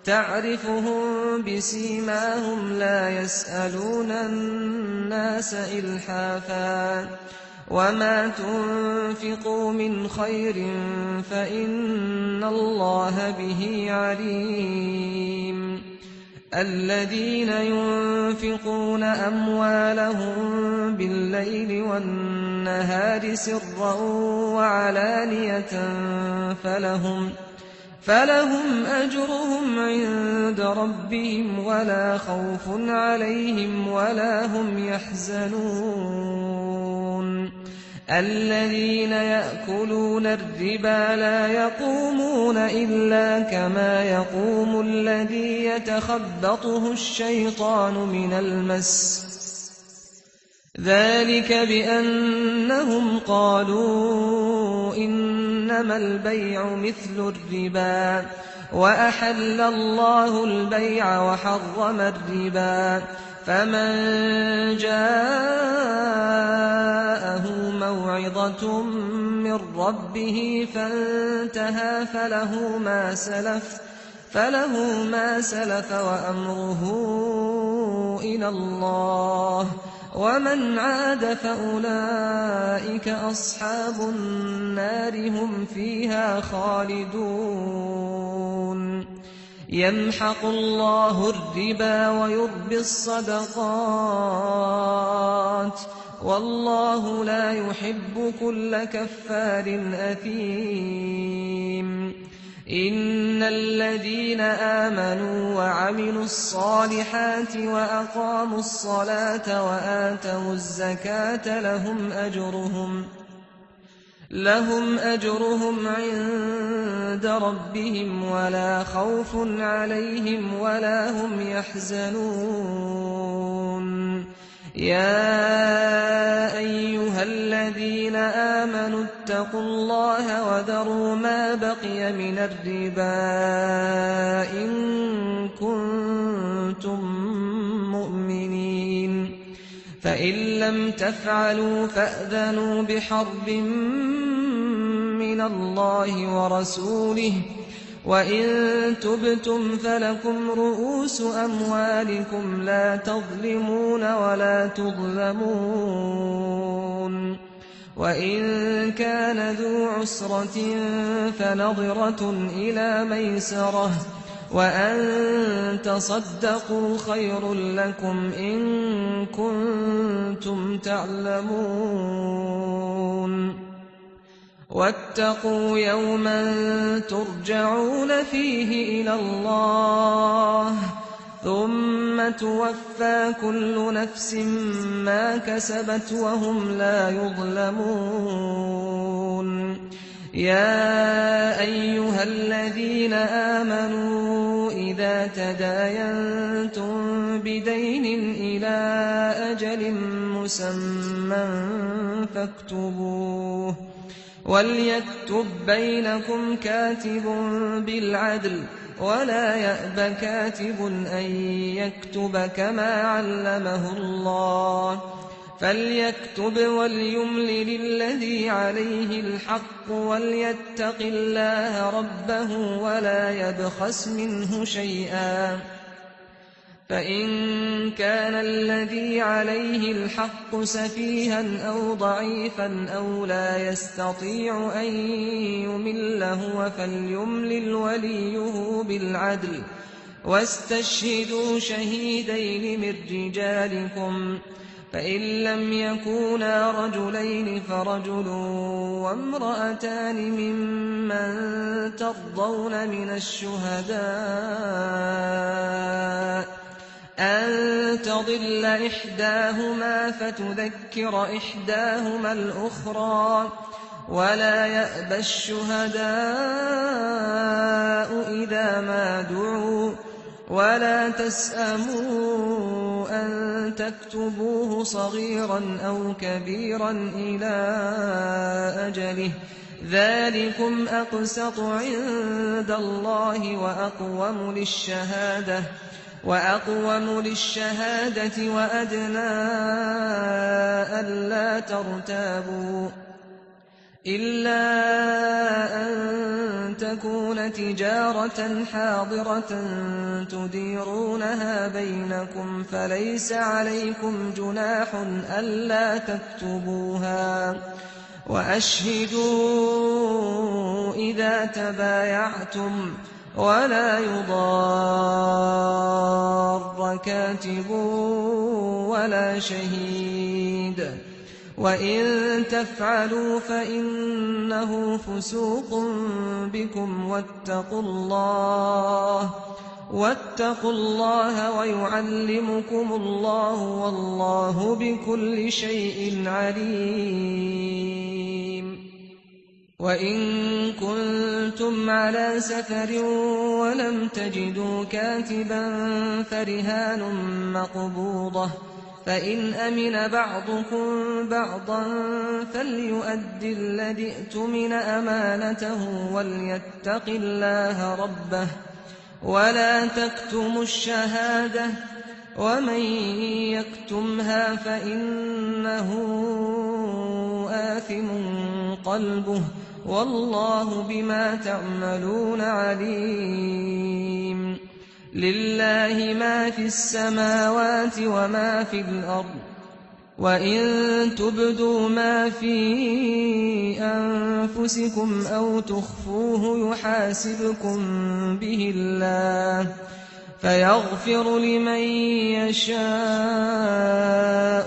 تعرفهم بسيماهم لا يسألون الناس إلحافا وما تنفقوا من خير فإن الله به عليم الذين ينفقون أموالهم بالليل والنهار سرا وعلانية فلهم أجرهم عند ربهم ولا خوف عليهم ولا هم يحزنون الذين يأكلون الربا لا يقومون إلا كما يقوم الذي يتخبطه الشيطان من المس ذلك بأنهم قالوا إنما البيع مثل الربا وأحل الله البيع وحرم الربا فمن جاءه موعظة من ربه فانتهى فله ما سلف وأمره إلى الله ومن عاد فأولئك أصحاب النار هم فيها خالدون يمحق الله الربا ويربي الصدقات والله لا يحب كل كفار أثيم إن الذين آمنوا وعملوا الصالحات وأقاموا الصلاة وآتوا الزكاة لهم أجرهم عند ربهم ولا خوف عليهم ولا هم يحزنون يا أيها الذين آمنوا اتقوا الله وذروا ما بقي من الربا إن كنتم مؤمنين فإن لم تفعلوا فأذنوا بحرب من الله ورسوله وإن تبتم فلكم رؤوس أموالكم لا تظلمون ولا تظلمون وإن كان ذو عسرة فنظرة إلى ميسرة وأن تصدقوا خير لكم إن كنتم تعلمون واتقوا يوما ترجعون فيه إلى الله ثم توفى كل نفس ما كسبت وهم لا يظلمون يا أيها الذين آمنوا إذا تداينتم بدين إلى أجل مسمى فاكتبوه وليكتب بينكم كاتب بالعدل ولا يأب كاتب أن يكتب كما علمه الله فليكتب وليملل الذي عليه الحق وليتق الله ربه ولا يبخس منه شيئا فإن كان الذي عليه الحق سفيها أو ضعيفا أو لا يستطيع أن يمل هو فليملل وليه بالعدل واستشهدوا شهيدين من رجالكم فإن لم يكونا رجلين فرجل وامرأتان ممن ترضون من الشهداء أن تضل إحداهما فتذكر إحداهما الأخرى ولا يأبى الشهداء إذا ما دعوا ولا تسأموا أن تكتبوه صغيرا أو كبيرا إلى أجله ذلكم أقسط عند الله وأقوم للشهادة وأدنى ألا ترتابوا إلا أن تكون تجارة حاضرة تديرونها بينكم فليس عليكم جناح ألا تكتبوها وأشهدوا إذا تبايعتم ولا يضار كاتب ولا شهيد وإن تفعلوا فإنه فسوق بكم واتقوا الله ويعلمكم الله والله بكل شيء عليم وإن كنتم على سفر ولم تجدوا كاتبا فرهان مقبوضة فإن أمن بعضكم بعضا فليؤد الذي ائتمن أمانته وليتق الله ربه ولا تكتموا الشهادة ومن يكتمها فإنه آثم قلبه والله بما تعملون عليم لله ما في السماوات وما في الأرض وإن تبدوا ما في أنفسكم أو تخفوه يحاسبكم به الله فيغفر لمن يشاء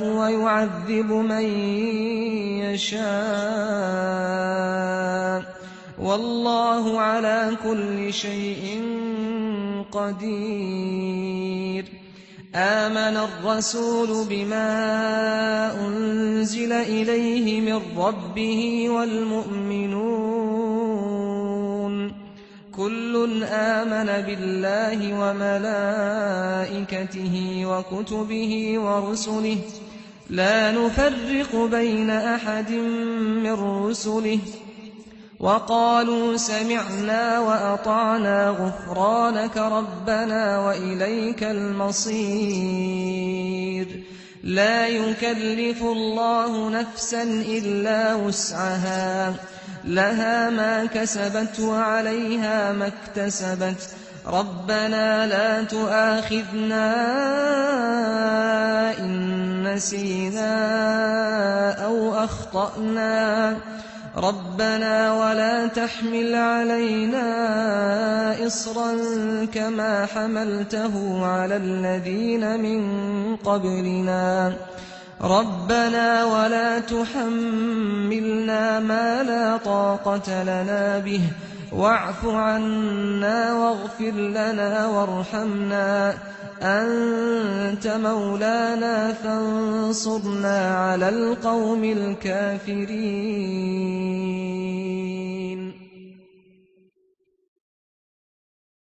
ويعذب من يشاء والله على كل شيء قدير آمن الرسول بما أنزل إليه من ربه والمؤمنون كل آمن بالله وملائكته وكتبه ورسله لا نفرق بين أحد من رسله وقالوا سمعنا وأطعنا غفرانك ربنا وإليك المصير لا يكلف الله نفسا إلا وسعها لها ما كسبت وعليها ما اكتسبت ربنا لا تؤاخذنا إن نسينا أو أخطأنا ربنا ولا تحمل علينا إصرا كما حملته على الذين من قبلنا ربنا ولا تحملنا ما لا طاقة لنا به واعف عنا واغفر لنا وارحمنا أنت مولانا فانصرنا على القوم الكافرين